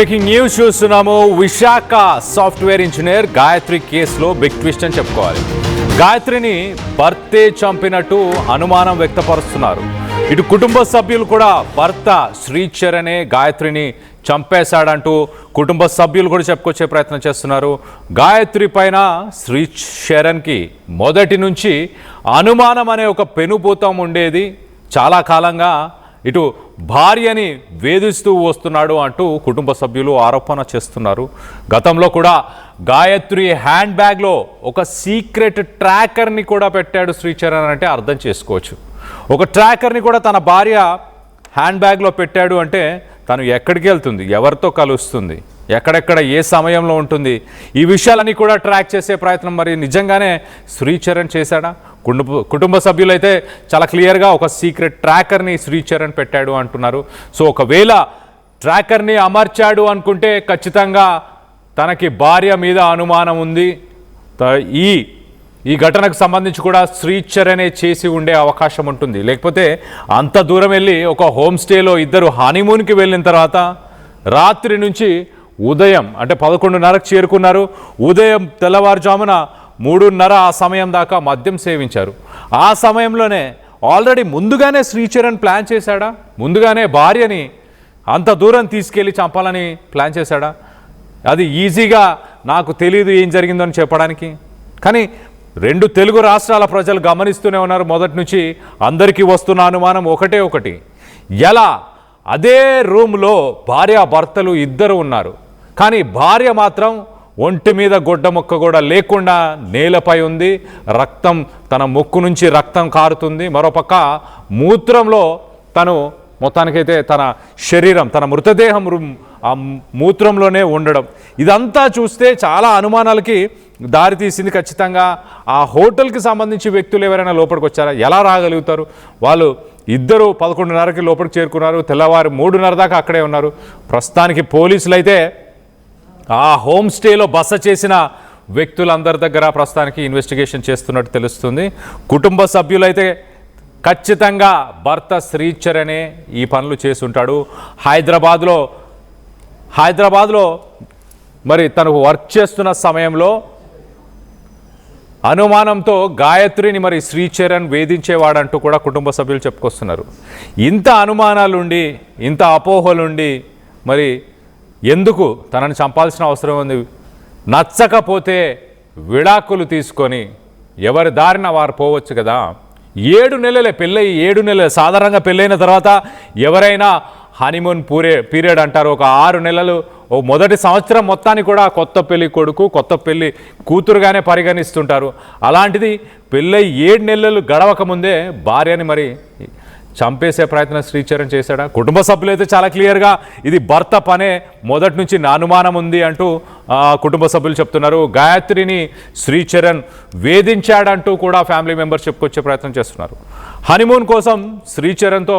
Breaking news చూస్తున్నాము. Visakha software engineer Gayatri కేసులో big twist అని చెప్పుకోవాలి. గాయత్రిని భర్తే చంపినట్టు అనుమానం వ్యక్తపరుస్తున్నారు. ఇటు కుటుంబ సభ్యులు కూడా భర్త శ్రీచరణే గాయత్రిని చంపేశాడంటూ కుటుంబ సభ్యులు కూడా చెప్పుకొచ్చే ప్రయత్నం చేస్తున్నారు. గాయత్రి పైన శ్రీచరణ్కి మొదటి నుంచి అనుమానం అనే ఒక పెనుభూతం ఉండేది. చాలా కాలంగా ఇటు భార్యని వేధిస్తూ వస్తున్నాడు అంటూ కుటుంబ సభ్యులు ఆరోపణ చేస్తున్నారు. గతంలో కూడా గాయత్రి హ్యాండ్ బ్యాగ్లో ఒక సీక్రెట్ ట్రాకర్ని కూడా పెట్టాడు శ్రీచరణ్ అంటే అర్థం చేసుకోవచ్చు. ఒక ట్రాకర్ని కూడా తన భార్య హ్యాండ్ బ్యాగ్లో పెట్టాడు అంటే తను ఎక్కడికి వెళ్తుంది, ఎవరితో కలుస్తుంది, ఎక్కడెక్కడ ఏ సమయంలో ఉంటుంది, ఈ విషయాలన్నీ కూడా ట్రాక్ చేసే ప్రయత్నం మరి నిజంగానే శ్రీచరణ్ చేశాడా? కుటుంబ సభ్యులైతే చాలా క్లియర్గా ఒక సీక్రెట్ ట్రాకర్ని శ్రీచరణ్ పెట్టాడు అంటున్నారు. సో ఒకవేళ ట్రాకర్ని అమర్చాడు అనుకుంటే ఖచ్చితంగా తనకి భార్య మీద అనుమానం ఉంది. ఈ ఘటనకు సంబంధించి కూడా శ్రీచరణే చేసి ఉండే అవకాశం ఉంటుంది. లేకపోతే అంత దూరం వెళ్ళి ఒక హోమ్ స్టేలో ఇద్దరు హనీమూన్కి వెళ్ళిన తర్వాత రాత్రి నుంచి ఉదయం అంటే 11:30కు చేరుకున్నారు. ఉదయం తెల్లవారుజామున 3:30 ఆ సమయం దాకా మద్యం సేవించారు. ఆ సమయంలోనే ఆల్రెడీ ముందుగానే శ్రీచరణ్ ప్లాన్ చేశాడా? ముందుగానే భార్యని అంత దూరం తీసుకెళ్ళి చంపాలని ప్లాన్ చేశాడా? అది ఈజీగా నాకు తెలియదు ఏం జరిగిందని చెప్పడానికి. కానీ రెండు తెలుగు రాష్ట్రాల ప్రజలు గమనిస్తూనే ఉన్నారు. మొదటి నుంచి అందరికీ వస్తున్న అనుమానం ఒకటి, ఎలా అదే రూమ్లో భార్యాభర్తలు ఇద్దరు ఉన్నారు, కానీ భార్య మాత్రం ఒంటి మీద గొడ్డ ముక్క కూడా లేకుండా నేలపై ఉంది. రక్తం, తన ముక్కు నుంచి రక్తం కారుతుంది. మరోపక్క మూత్రంలో తను మొత్తానికైతే తన శరీరం, తన మృతదేహం ఆ మూత్రంలోనే ఉండడం, ఇదంతా చూస్తే చాలా అనుమానాలకి దారితీసింది. ఖచ్చితంగా ఆ హోటల్కి సంబంధించి వ్యక్తులు ఎవరైనా లోపలికి వచ్చారా? ఎలా రాగలుగుతారు? వాళ్ళు ఇద్దరు 11:30కి లోపలికి చేరుకున్నారు. తెల్లవారు 3:30 దాకా అక్కడే ఉన్నారు. ప్రస్తుతానికి పోలీసులు అయితే ఆ హోమ్ స్టేలో బస చేసిన వ్యక్తులందరి దగ్గర ప్రస్తుతానికి ఇన్వెస్టిగేషన్ చేస్తున్నట్టు తెలుస్తుంది. కుటుంబ సభ్యులైతే ఖచ్చితంగా భర్త శ్రీచరణే ఈ పనులు చేసుంటాడు. హైదరాబాద్లో మరి తను వర్క్ చేస్తున్న సమయంలో అనుమానంతో గాయత్రిని మరి శ్రీచరణ్ వేధించేవాడంటూ కూడా కుటుంబ సభ్యులు చెప్పుకొస్తున్నారు. ఇంత అనుమానాలుండి, ఇంత అపోహలుండి మరి ఎందుకు తనని చంపాల్సిన అవసరం ఉంది? నచ్చకపోతే విడాకులు తీసుకొని ఎవరి దారిన వారు పోవచ్చు కదా. 7 నెలలే పెళ్ళయి 7 నెలలు. సాధారణంగా పెళ్ళైన తర్వాత ఎవరైనా హనీమూన్ పీరియడ్ అంటారు. ఒక 6 నెలలు, ఓ మొదటి సంవత్సరం మొత్తాన్ని కూడా కొత్త పెళ్లి కొడుకు, కొత్త పెళ్లి కూతురుగానే పరిగణిస్తుంటారు. అలాంటిది పెళ్ళై 7 నెలలు గడవక ముందే భార్యని మరి చంపేసే ప్రయత్నం శ్రీచరణ్ చేశాడా? కుటుంబ సభ్యులైతే చాలా క్లియర్గా ఇది భర్త పనే, మొదటి నుంచి నా అనుమానం ఉంది అంటూ కుటుంబ సభ్యులు చెప్తున్నారు. గాయత్రిని శ్రీచరణ్ వేధించాడంటూ కూడా ఫ్యామిలీ మెంబర్స్ చెప్పుకొచ్చే ప్రయత్నం చేస్తున్నారు. హనీమూన్ కోసం శ్రీచరణ్తో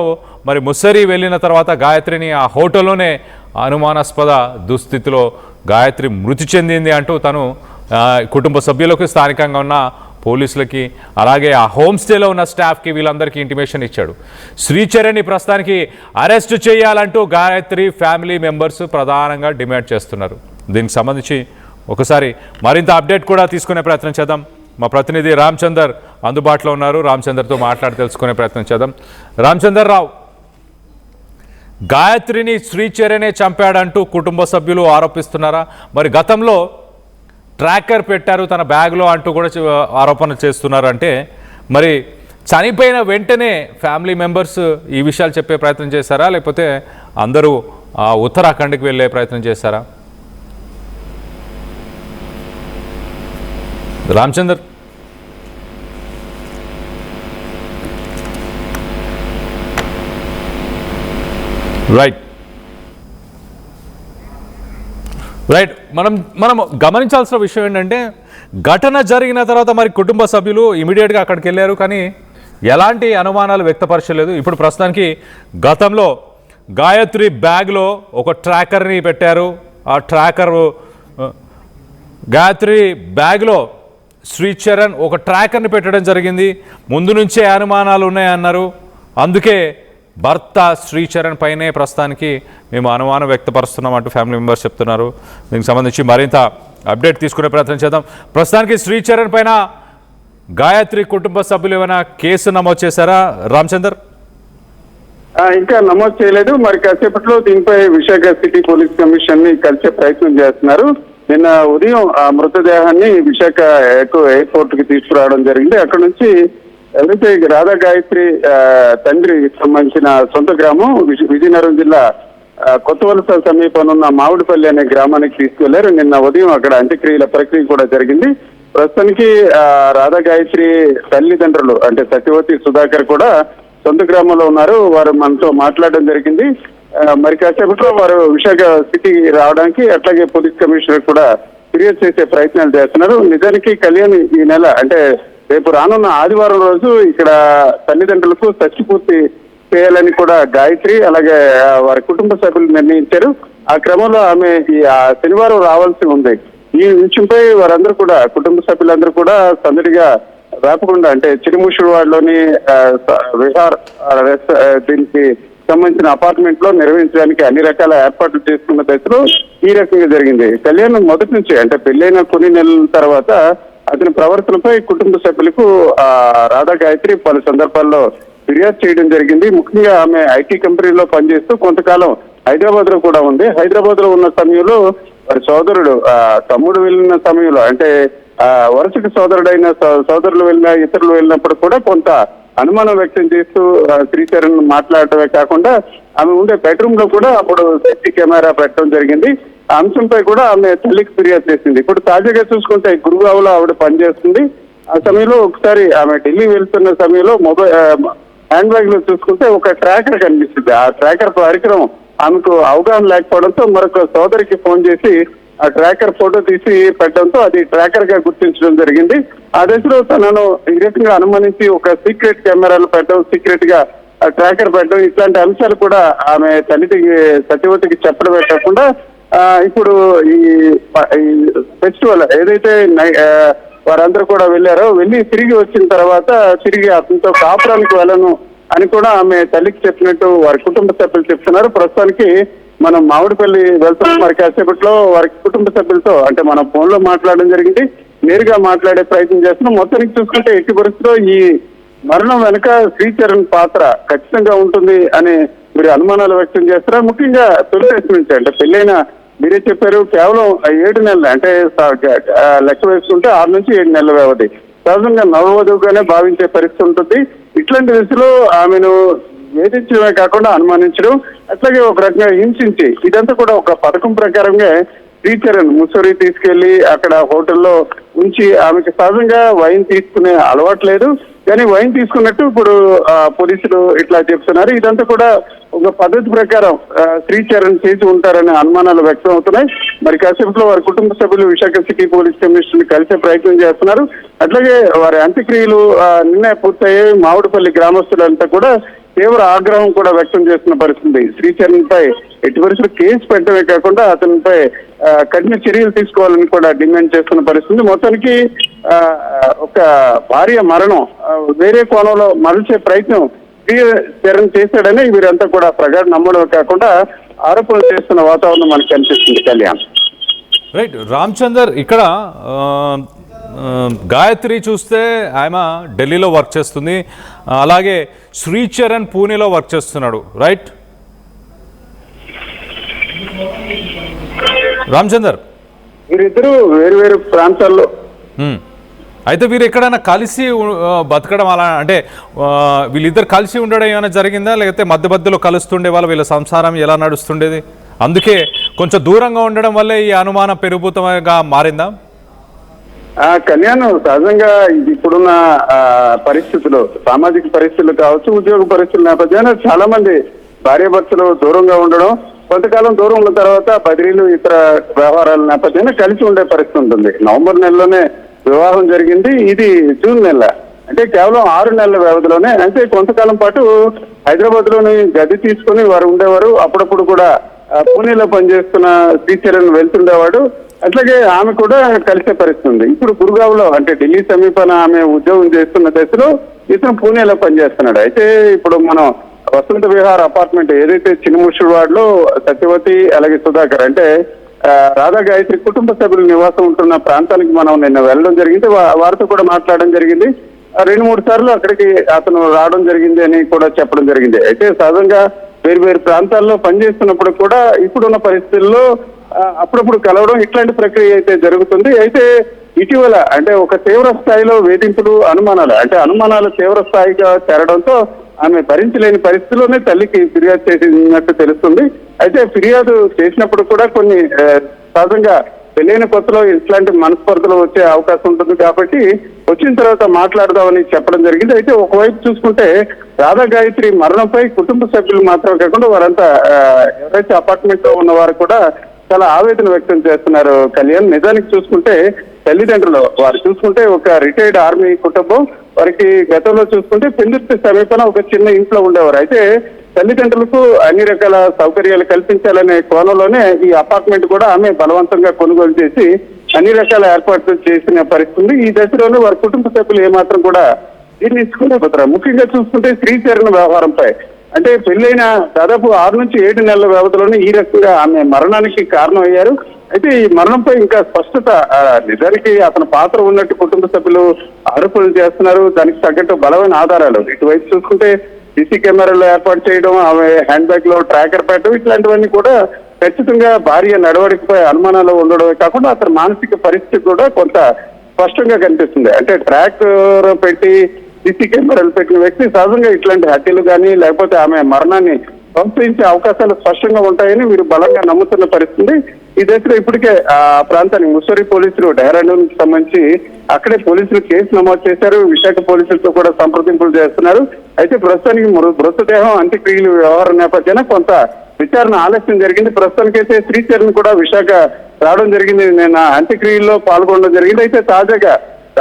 మరి ముస్సరి వెళ్ళిన తర్వాత గాయత్రిని ఆ హోటల్లోనే అనుమానాస్పద దుస్థితిలో గాయత్రి మృతి చెందింది అంటూ తను కుటుంబ సభ్యులకు, స్థానికంగా ఉన్న పోలీసులకి, అలాగే ఆ హోమ్ స్టేలో ఉన్న స్టాఫ్కి వీళ్ళందరికీ ఇంటిమేషన్ ఇచ్చాడు. శ్రీచరణ్ని ప్రస్తుతానికి అరెస్ట్ చేయాలంటూ గాయత్రి ఫ్యామిలీ మెంబర్స్ ప్రధానంగా డిమాండ్ చేస్తున్నారు. దీనికి సంబంధించి ఒకసారి మరింత అప్డేట్ కూడా తీసుకునే ప్రయత్నం చేద్దాం. మా ప్రతినిధి రామచందర్ అందుబాటులో ఉన్నారు. రామచందర్తో మాట్లాడి తెలుసుకునే ప్రయత్నం చేద్దాం. రామచందర్ రావు, గాయత్రిని శ్రీచరణే చంపాడంటూ కుటుంబ సభ్యులు ఆరోపిస్తున్నారా? మరి గతంలో ట్రాకర్ పెట్టారు తన బ్యాగ్లో అంటూ కూడా ఆరోపణ చేస్తున్నారు. అంటే మరి చనిపోయిన వెంటనే ఫ్యామిలీ మెంబర్స్ ఈ విషయాలు చెప్పే ప్రయత్నం చేశారా, లేకపోతే అందరూ ఉత్తరాఖండ్కి వెళ్ళే ప్రయత్నం చేశారా? రామచందర్, రైట్, మనం గమనించాల్సిన విషయం ఏంటంటే ఘటన జరిగిన తర్వాత మరి కుటుంబ సభ్యులు ఇమీడియట్గా అక్కడికి వెళ్ళారు, కానీ ఎలాంటి అనుమానాలు వ్యక్తపరచలేదు. ఇప్పుడు ప్రస్తుతానికి గతంలో గాయత్రి బ్యాగ్లో ఒక ట్రాకర్ని పెట్టారు. ఆ ట్రాకర్ గాయత్రి బ్యాగ్లో శ్రీచరణ్ ఒక ట్రాకర్ని పెట్టడం జరిగింది. ముందు నుంచే అనుమానాలు ఉన్నాయన్నారు. అందుకే భర్త శ్రీచరణ్ పైనే ప్రస్తుతానికి మేము అనుమానం వ్యక్తపరుస్తున్నాం అంటూ ఫ్యామిలీ మెంబర్స్ చెప్తున్నారు. దీనికి సంబంధించి మరింత అప్డేట్ తీసుకునే ప్రయత్నం చేద్దాం. ప్రస్తుతానికి శ్రీచరణ్ పైన గాయత్రి కుటుంబ సభ్యులు ఏమైనా కేసు నమోదు చేశారా రామచందర్? ఇంకా నమోదు చేయలేదు. మరి కాసేపట్లో దీనిపై విశాఖ సిటీ పోలీస్ కమిషన్ ని కలిసే ప్రయత్నం చేస్తున్నారు. నిన్న ఉదయం ఆ మృతదేహాన్ని విశాఖ ఎయిర్పోర్ట్ కి తీసుకురావడం జరిగింది. అక్కడ నుంచి ఎవరైతే రాధా గాయత్రి తండ్రికి సంబంధించిన సొంత గ్రామం విజయనగరం జిల్లా కొత్తవలస సమీపంలో ఉన్న మామిడిపల్లి అనే గ్రామానికి తీసుకెళ్లారు. నిన్న ఉదయం అక్కడ అంత్యక్రియల ప్రక్రియ కూడా జరిగింది. ప్రస్తుతానికి రాధా గాయత్రి తల్లిదండ్రులు అంటే సత్యవతి సుధాకర్ కూడా సొంత గ్రామంలో ఉన్నారు. వారు మనతో మాట్లాడడం జరిగింది. మరి కాసేపట్లో వారు విశాఖ సిటీ రావడానికి అట్లాగే పోలీస్ కమిషనర్ కూడా ఫిర్యాదు చేసే ప్రయత్నాలు చేస్తున్నారు. నిజానికి కళ్యాణ్ ఈ నెల అంటే రేపు రానున్న ఆదివారం రోజు ఇక్కడ తల్లిదండ్రులకు షష్ఠి చేయాలని కూడా గాయత్రి అలాగే వారి కుటుంబ సభ్యులు నిర్ణయించారు. ఆ క్రమంలో ఆమె ఈ శనివారం రావాల్సి ఉంది. ఈ విషయంపై వారందరూ కూడా కుటుంబ సభ్యులందరూ కూడా సందడిగా రాకుండా అంటే చిరుముషువాడలోని విహార్ దీనికి సంబంధించిన అపార్ట్మెంట్ లో నిర్వహించడానికి అన్ని రకాల ఏర్పాట్లు చేసుకున్న దశలో ఈ రకంగా జరిగింది. కళ్యాణ్ మొదటి నుంచి అంటే పెళ్లైన కొన్ని నెలల తర్వాత అతని ప్రవర్తనపై కుటుంబ సభ్యులకు రాధా గాయత్రి పలు సందర్భాల్లో ఫిర్యాదు చేయడం జరిగింది. ముఖ్యంగా ఆమె ఐటీ కంపెనీలో పనిచేస్తూ కొంతకాలం హైదరాబాద్ లో కూడా ఉంది. హైదరాబాద్ లో ఉన్న సమయంలో వారి సోదరుడు తమ్ముడు వెళ్ళిన సమయంలో అంటే వరుసకు సోదరులు వెళ్ళిన ఇతరులు వెళ్ళినప్పుడు కూడా కొంత అనుమానం వ్యక్తం చేస్తూ శ్రీచరణ్ మాట్లాడటమే కాకుండా ఆమె ఉండే బెడ్రూమ్ లో కూడా అప్పుడు సీసీ కెమెరా పెట్టడం జరిగింది. ఆ అంశంపై కూడా ఆమె తల్లికి ఫిర్యాదు చేసింది. ఇప్పుడు తాజాగా చూసుకుంటే గురుగావ్లో ఆవిడ పనిచేస్తుంది. ఆ సమయంలో ఒకసారి ఆమె ఢిల్లీ వెళ్తున్న సమయంలో హ్యాండ్ బ్యాగ్ లో చూసుకుంటే ఒక ట్రాకర్ కనిపిస్తుంది. ఆ ట్రాకర్ పరికరం ఆమెకు అవగాహన లేకపోవడంతో మరొక సోదరికి ఫోన్ చేసి ఆ ట్రాకర్ ఫోటో తీసి పెట్టడంతో అది ట్రాకర్ గా గుర్తించడం జరిగింది. ఆ దశలో తనను ఈ రకంగా అనుమానించి ఒక సీక్రెట్ కెమెరాలు పెట్టడం, సీక్రెట్ గా ట్రాకర్ పెట్టడం ఇట్లాంటి అంశాలు కూడా ఆమె తల్లికి సత్యవతికి చెప్పడమే కాకుండా ఇప్పుడు ఈ ఫెస్టివల్ ఏదైతే వారందరూ కూడా వెళ్ళి తిరిగి వచ్చిన తర్వాత తిరిగి అతనితో కాపురానికి వెళ్ళను అని కూడా ఆమె తల్లికి చెప్పినట్టు వారి కుటుంబ సభ్యులు చెప్తున్నారు. ప్రస్తుతానికి మనం మామిడిపల్లి వెళ్తున్నాం. మరి కాసేపట్లో వారి కుటుంబ సభ్యులతో అంటే మనం ఫోన్ లో మాట్లాడడం జరిగింది. నేరుగా మాట్లాడే ప్రయత్నం చేస్తున్నాం. మొత్తానికి చూసుకుంటే ఎట్టి పరిస్థితిలో ఈ మరణం వెనుక శ్రీచరణ్ పాత్ర ఖచ్చితంగా ఉంటుంది అని మీరు అనుమానాలు వ్యక్తం చేస్తారు. ముఖ్యంగా తొలి దశ నుంచి అంటే పెళ్ళైన మీరే చెప్పారు కేవలం 7 నెలలు అంటే లెక్క వేసుకుంటే 6 నుంచి 7 నెలల వ్యవధి సహజంగా నవవధువుగానే భావించే పరిస్థితి ఉంటుంది. ఇట్లాంటి దశలో ఆమెను వేధించడమే కాకుండా అనుమానించడం అట్లాగే ఒక రకంగా హింసించి ఇదంతా కూడా ఒక పథకం ప్రకారంగా శ్రీచరణ్ ముసూరి తీసుకెళ్లి అక్కడ హోటల్లో ఉంచి ఆమెకి సహజంగా వైన్ తీసుకునే అలవాటు లేదు. కానీ వైన్ తీసుకున్నట్టు ఇప్పుడు పోలీసులు ఇట్లా చెప్తున్నారు. ఇదంతా కూడా ఒక పద్ధతి ప్రకారం శ్రీచరణ్ చేసి ఉంటారనే అనుమానాలు వ్యక్తం అవుతున్నాయి. మరి కాసేపట్లో వారి కుటుంబ సభ్యులు విశాఖ సిటీ పోలీస్ కమిషనర్ కలిసే ప్రయత్నం చేస్తున్నారు. అట్లాగే వారి అంత్యక్రియలు నిన్నే పూర్తయ్యాయి. మామిడిపల్లి గ్రామస్తులంతా కూడా తీవ్ర ఆగ్రహం కూడా వ్యక్తం చేస్తున్న పరిస్థితి. శ్రీచరణ్ పై ఎట్టి పరిస్థితులు కేసు పెట్టడమే కాకుండా అతనిపై కఠిన చర్యలు తీసుకోవాలని కూడా డిమాండ్ చేస్తున్న పరిస్థితి. మొత్తానికి ఒక భార్య మరణం వేరే కోణంలో మలిచే ప్రయత్నం శ్రీచరణ్ చేశాడని వీరంతా కూడా ప్రగాఢ నమ్మడమే కాకుండా ఆరోపణలు చేస్తున్న వాతావరణం మనకు కనిపిస్తుంది. కళ్యాణ్ రైట్ రామచందర్, ఇక్కడ గాయత్రి చూస్తే ఆమె ఢిల్లీలో వర్క్ చేస్తుంది, అలాగే శ్రీచరణ్ పూణేలో వర్క్ చేస్తున్నాడు, రైట్ రామచందర్? వీరిద్దరూ వేరు వేరు ప్రాంతాల్లో అయితే వీరు ఎక్కడైనా కలిసి బతకడం అలా అంటే వీళ్ళిద్దరు కలిసి ఉండడం ఏమైనా జరిగిందా, లేకపోతే మధ్యలో కలుస్తుండే వీళ్ళ సంసారం ఎలా నడుస్తుండేది? అందుకే కొంచెం దూరంగా ఉండడం వల్లే ఈ అనుమానం పెరుగుతూగా మారిందా? కళ్యాణ్ సహజంగా ఇప్పుడున్న పరిస్థితులు సామాజిక పరిస్థితులు కావచ్చు, ఉద్యోగ పరిస్థితుల నేపథ్యాన్ని చాలా మంది భార్యాభర్తలు దూరంగా ఉండడం, కొంతకాలం దూరం ఉన్న తర్వాత బదిలీలు ఇతర వ్యవహారాల నేపథ్యాన్ని కలిసి ఉండే పరిస్థితి ఉంటుంది. నవంబర్ నెలలోనే వివాహం జరిగింది. ఇది జూన్ నెల అంటే కేవలం 6 నెలల వ్యవధిలోనే. అంటే కొంతకాలం పాటు హైదరాబాద్ లోని గది తీసుకుని వారు ఉండేవారు. అప్పుడప్పుడు కూడా పూణేలో పనిచేస్తున్న శ్రీచరణ్ వెళ్తుండేవాడు. అట్లాగే ఆమె కూడా కలిసే పరిస్థితి ఉంది. ఇప్పుడు గురుగావ్లో అంటే ఢిల్లీ సమీపాన ఆమె ఉద్యోగం చేస్తున్న దశలో ఇతను పూణేలో పనిచేస్తున్నాడు. అయితే ఇప్పుడు మనం వసంత విహార్ అపార్ట్మెంట్ ఏదైతే చిన్నముషివాడలో సత్యవతి అలాగే సుధాకర్ అంటే రాధా గాయత్రి కుటుంబ సభ్యులు నివాసం ఉంటున్న ప్రాంతానికి మనం నిన్న వెళ్ళడం జరిగింది. వారితో కూడా మాట్లాడడం జరిగింది. 2-3 సార్లు అక్కడికి అతను రావడం జరిగింది అని కూడా చెప్పడం జరిగింది. అయితే సహజంగా వేరు ప్రాంతాల్లో పనిచేస్తున్నప్పుడు కూడా ఇప్పుడున్న పరిస్థితుల్లో అప్పుడప్పుడు కలవడం ఇట్లాంటి ప్రక్రియ అయితే జరుగుతుంది. అయితే ఇటీవల అంటే ఒక తీవ్ర స్థాయిలో వేధింపులు అనుమానాలు తీవ్ర స్థాయిగా చేరడంతో ఆమె భరించలేని పరిస్థితుల్లోనే తల్లికి ఫిర్యాదు చేసినట్టు తెలుస్తుంది. అయితే ఫిర్యాదు చేసినప్పుడు కూడా కొన్ని సహజంగా పెళ్ళైన కొత్తలో ఇట్లాంటి మనస్పర్ధలు వచ్చే అవకాశం ఉంటుంది కాబట్టి వచ్చిన తర్వాత మాట్లాడదామని చెప్పడం జరిగింది. అయితే ఒకవైపు చూసుకుంటే రాధా గాయత్రి మరణంపై కుటుంబ సభ్యులు మాత్రమే కాకుండా వారంతా ఎవరైతే అపార్ట్మెంట్ లో ఉన్నవారు కూడా చాలా ఆవేదన వ్యక్తం చేస్తున్నారు. కళ్యాణ్, నిజానికి చూసుకుంటే తల్లిదండ్రులు వారు చూసుకుంటే ఒక రిటైర్డ్ ఆర్మీ కుటుంబం, వారికి గతంలో చూసుకుంటే పెందుర్తి సమీపన ఒక చిన్న ఇంట్లో ఉండేవారు. అయితే తల్లిదండ్రులకు అన్ని రకాల సౌకర్యాలు కల్పించాలనే కోణంలోనే ఈ అపార్ట్మెంట్ కూడా ఆమె బలవంతంగా కొనుగోలు చేసి అన్ని రకాల ఏర్పాట్లు చేసిన పరిస్థితి. ఈ దశలోనే వారి కుటుంబ సభ్యులు ఏమాత్రం కూడా జీర్ణించుకోలేకపోతారు. ముఖ్యంగా చూసుకుంటే శ్రీచరణ వ్యవహారంపై అంటే పెళ్ళైన దాదాపు 6 నుంచి 7 నెలల వ్యవధిలోనే ఈ రకంగా ఆమె మరణానికి కారణం అయ్యారు. అయితే ఈ మరణంపై ఇంకా స్పష్టత నిజానికి అతని పాత్ర ఉన్నట్టు కుటుంబ సభ్యులు ఆరోపణలు చేస్తున్నారు. దానికి తగ్గట్టు బలమైన ఆధారాలు ఇటువైపు చూసుకుంటే సీసీ కెమెరాలు ఏర్పాటు చేయడం, ఆమె హ్యాండ్ బ్యాగ్ లో ట్రాకర్ పెట్టడం ఇట్లాంటివన్నీ కూడా ఖచ్చితంగా భార్య నడవడికపై అనుమానాలు ఉండడమే కాకుండా అతని మానసిక పరిస్థితి కూడా కొంత స్పష్టంగా కనిపిస్తుంది. అంటే ట్రాకర్ పెట్టి సీసీ కెమెరాలు పెట్టిన వ్యక్తి సహజంగా ఇట్లాంటి హత్యలు కానీ లేకపోతే ఆమె మరణాన్ని పంపించే అవకాశాలు స్పష్టంగా ఉంటాయని వీరు బలంగా నమ్ముతున్న పరిస్థితి. ఈ దశలో ఇప్పటికే ఆ ప్రాంతానికి ముస్సోరి పోలీసులు డెహ్రాడూన్ కి సంబంధించి అక్కడే పోలీసులు కేసు నమోదు చేశారు. విశాఖ పోలీసులతో కూడా సంప్రదింపులు చేస్తున్నారు. అయితే ప్రస్తుతానికి మృతదేహం అంత్యక్రియలు వ్యవహారం నేపథ్యాన కొంత విచారణ ఆలస్యం జరిగింది. ప్రస్తుతానికైతే శ్రీచరణ్ కూడా విశాఖ రావడం జరిగింది. నేను అంత్యక్రియల్లో పాల్గొనడం జరిగింది. అయితే తాజాగా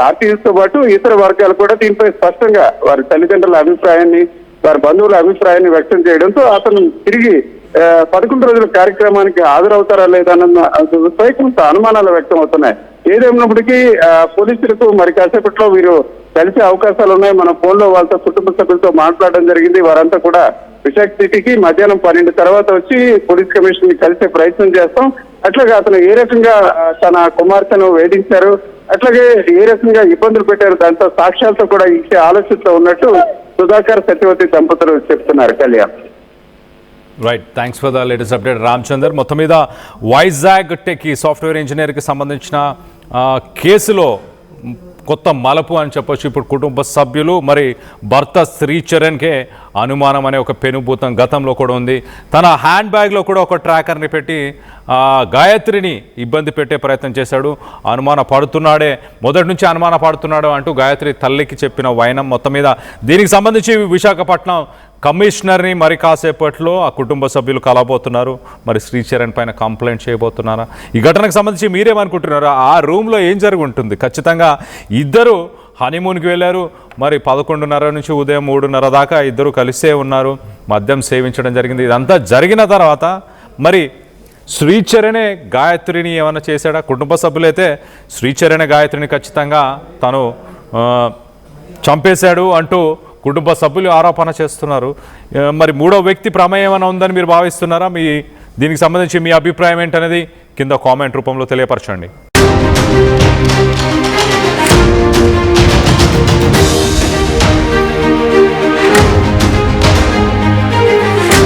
ఆర్టీసీతో పాటు ఇతర వర్గాలు కూడా దీనిపై స్పష్టంగా వారి తల్లిదండ్రుల అభిప్రాయాన్ని, వారి బంధువుల అభిప్రాయాన్ని వ్యక్తం చేయడంతో అతను తిరిగి 11 రోజుల కార్యక్రమానికి హాజరవుతారా లేదా అన్న కొంత అనుమానాలు వ్యక్తం అవుతున్నాయి. ఏదేమైనప్పటికీ పోలీసులకు మరి కాసేపట్లో వీరు కలిసే అవకాశాలు ఉన్నాయి. మన ఫోన్ లో వాళ్ళతో కుటుంబ సభ్యులతో మాట్లాడడం జరిగింది. వారంతా కూడా విశాఖ సిటీకి మధ్యాహ్నం 12 తర్వాత వచ్చి పోలీస్ కమిషన్ ని కలిసే ప్రయత్నం చేస్తాం. అట్లాగే అతను ఏ రకంగా తన కుమార్తెను వేధించారు, అట్లాగే ఏ రకంగా ఇబ్బందులు పెట్టారు, దాంతో సాక్ష్యాలతో కూడా ఇచ్చే ఆలోచనతో ఉన్నట్టు సుధాకర్ సత్యవతి దంపతులు చెప్తున్నారు. Kalyan, right, thanks for the latest update Ramachandar. మొత్తం మీద వైజాగ్ టెక్ సాఫ్ట్వేర్ ఇంజనీర్కి సంబంధించిన కేసులో కొత్త మలుపు అని చెప్పొచ్చు. ఇప్పుడు కుటుంబ సభ్యులు మరి భర్త శ్రీచరణ్కే అనుమానం అనే ఒక పెనుభూతం గతంలో కూడా ఉంది. తన హ్యాండ్ బ్యాగ్లో కూడా ఒక ట్రాకర్ని పెట్టి గాయత్రిని ఇబ్బంది పెట్టే ప్రయత్నం చేశాడు. అనుమాన పడుతున్నాడే, మొదటి నుంచి అనుమాన పడుతున్నాడు అంటూ గాయత్రి తల్లికి చెప్పిన వైనం. మొత్తం మీద దీనికి సంబంధించి విశాఖపట్నం కమిషనర్ని మరి కాసేపట్లో ఆ కుటుంబ సభ్యులు కలబోతున్నారు. మరి శ్రీచరణ్ పైన కంప్లైంట్ చేయబోతున్నారా? ఈ ఘటనకు సంబంధించి మీరేమనుకుంటున్నారా? ఆ రూమ్లో ఏం జరిగి ఉంటుంది? ఖచ్చితంగా ఇద్దరు హనీమూన్కి వెళ్ళారు. మరి 11:30 నుంచి ఉదయం 3:30 దాకా ఇద్దరు కలిసే ఉన్నారు. మద్యం సేవించడం జరిగింది. ఇదంతా జరిగిన తర్వాత మరి శ్రీచరణే గాయత్రిని ఏమైనా చేశాడా? కుటుంబ సభ్యులైతే శ్రీచరణే గాయత్రిని ఖచ్చితంగా తను చంపేశాడు అంటూ కుటుంబ సభ్యులు ఆరోపణ చేస్తున్నారు. మరి మూడో వ్యక్తి ప్రమేయం ఏమైనా ఉందని మీరు భావిస్తున్నారా? దీనికి సంబంధించి మీ అభిప్రాయం ఏంటనేది కింద కామెంట్ రూపంలో తెలియపరచండి.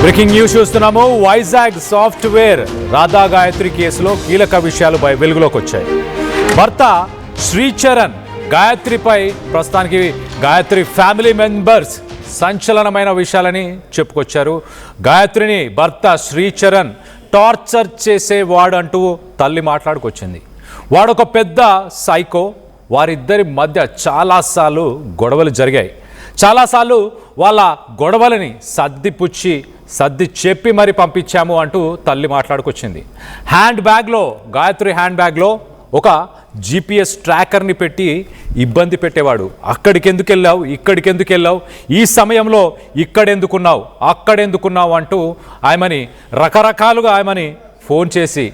బ్రేకింగ్ న్యూస్ చూస్తున్నాము. వైజాగ్ సాఫ్ట్వేర్ రాధా గాయత్రి కేసులో కీలక విషయాలు వెలుగులోకి వచ్చాయి. భర్త శ్రీచరణ్ గాయత్రిపై ప్రస్తుతానికి గాయత్రి ఫ్యామిలీ మెంబర్స్ సంచలనమైన విషయాలని చెప్పుకొచ్చారు. గాయత్రిని భర్త శ్రీచరణ్ టార్చర్ చేసేవాడు అంటూ తల్లి మాట్లాడుకొచ్చింది. వాడొక పెద్ద సైకో. వారిద్దరి మధ్య చాలాసార్లు గొడవలు జరిగాయి. చాలాసార్లు వాళ్ళ గొడవలని సర్ది చెప్పి మరి పంపించాము అంటూ తల్లి మాట్లాడుకొచ్చింది. గాయత్రి హ్యాండ్ బ్యాగ్లో ఒక GPS ట్రాకర్ని పెట్టి ఇబ్బంది పెట్టేవాడు. అక్కడికి ఎందుకు వెళ్ళావు, ఇక్కడికి ఎందుకు వెళ్ళావు, ఈ సమయంలో ఇక్కడెందుకున్నావు, అక్కడెందుకున్నావు అంటూ ఆమెని రకరకాలుగా ఫోన్ చేసి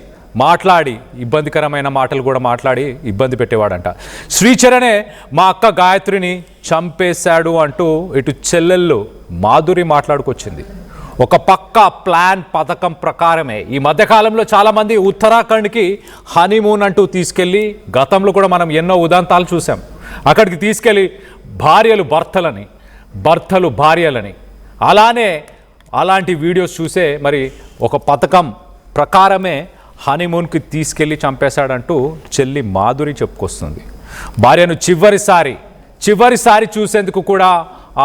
మాట్లాడి ఇబ్బందికరమైన మాటలు కూడా మాట్లాడి ఇబ్బంది పెట్టేవాడంట. శ్రీచరణే మా అక్క గాయత్రిని చంపేశాడు అంటూ ఇటు చెల్లెళ్ళు మాధురి మాట్లాడుకొచ్చింది. ఒక పక్క ప్లాన్ పథకం ప్రకారమే ఈ మధ్యకాలంలో చాలామంది ఉత్తరాఖండ్కి హనీమూన్ అంటూ తీసుకెళ్ళి, గతంలో కూడా మనం ఎన్నో ఉదాంతాలు చూసాం, అక్కడికి తీసుకెళ్ళి భార్యలు భర్తలని, భర్తలు భార్యలని, అలాంటి వీడియోస్ చూసే మరి ఒక పథకం ప్రకారమే హనీమూన్కి తీసుకెళ్ళి చంపేశాడంటూ చెల్లి మాధురి చెప్పుకొస్తుంది. భార్యను చివరిసారి చూసేందుకు కూడా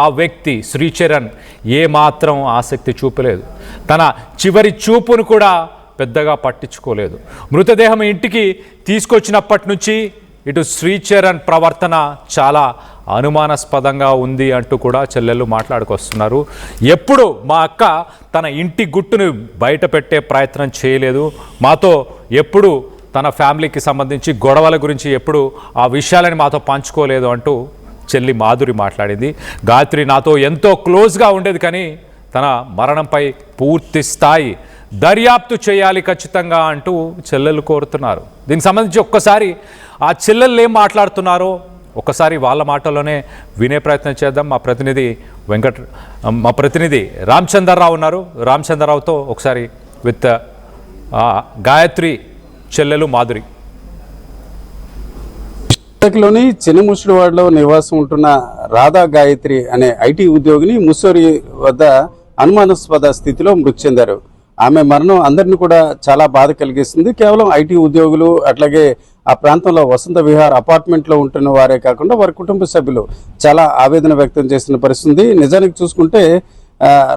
ఆ వ్యక్తి శ్రీచరణ్ ఏమాత్రం ఆసక్తి చూపలేదు. తన చివరి చూపును కూడా పెద్దగా పట్టించుకోలేదు. మృతదేహం ఇంటికి తీసుకొచ్చినప్పటి నుంచి ఇటు శ్రీచరణ్ ప్రవర్తన చాలా అనుమానాస్పదంగా ఉంది అంటూ కూడా చెల్లెళ్ళు మాట్లాడుకొస్తున్నారు. ఎప్పుడు మా అక్క తన ఇంటి గుట్టును బయట పెట్టే ప్రయత్నం చేయలేదు, మాతో ఎప్పుడు తన ఫ్యామిలీకి సంబంధించి గొడవల గురించి ఎప్పుడు ఆ విషయాలని మాతో పంచుకోలేదు అంటూ చెల్లి మాధురి మాట్లాడింది. గాయత్రి నాతో ఎంతో క్లోజ్గా ఉండేది, కానీ తన మరణంపై పూర్తి స్థాయి దర్యాప్తు చేయాలి ఖచ్చితంగా అంటూ చెల్లెలు కోరుతున్నారు. దీనికి సంబంధించి ఒక్కసారి ఆ చెల్లెళ్ళు ఏం మాట్లాడుతున్నారో ఒక్కసారి వాళ్ళ మాటల్లోనే వినే ప్రయత్నం చేద్దాం. మా ప్రతినిధి రామచంద్రరావు ఉన్నారు. రామచంద్రరావుతో ఒకసారి విత్ గాయత్రి చెల్లెలు మాధురి. లోని చిన్నముసిడివాడలో నివాసం ఉంటున్న రాధా గాయత్రి అనే ఐటీ ఉద్యోగిని ముస్సోరి వద్ద అనుమానాస్పద స్థితిలో మృతి చెందారు. ఆమె మరణం అందరినీ కూడా చాలా బాధ కలిగిస్తుంది. కేవలం ఐటీ ఉద్యోగులు, అట్లాగే ఆ ప్రాంతంలో వసంత విహార్ అపార్ట్మెంట్లో ఉంటున్న వారే కాకుండా వారి కుటుంబ సభ్యులు చాలా ఆవేదన వ్యక్తం చేసిన పరిస్థితి. నిజానికి చూసుకుంటే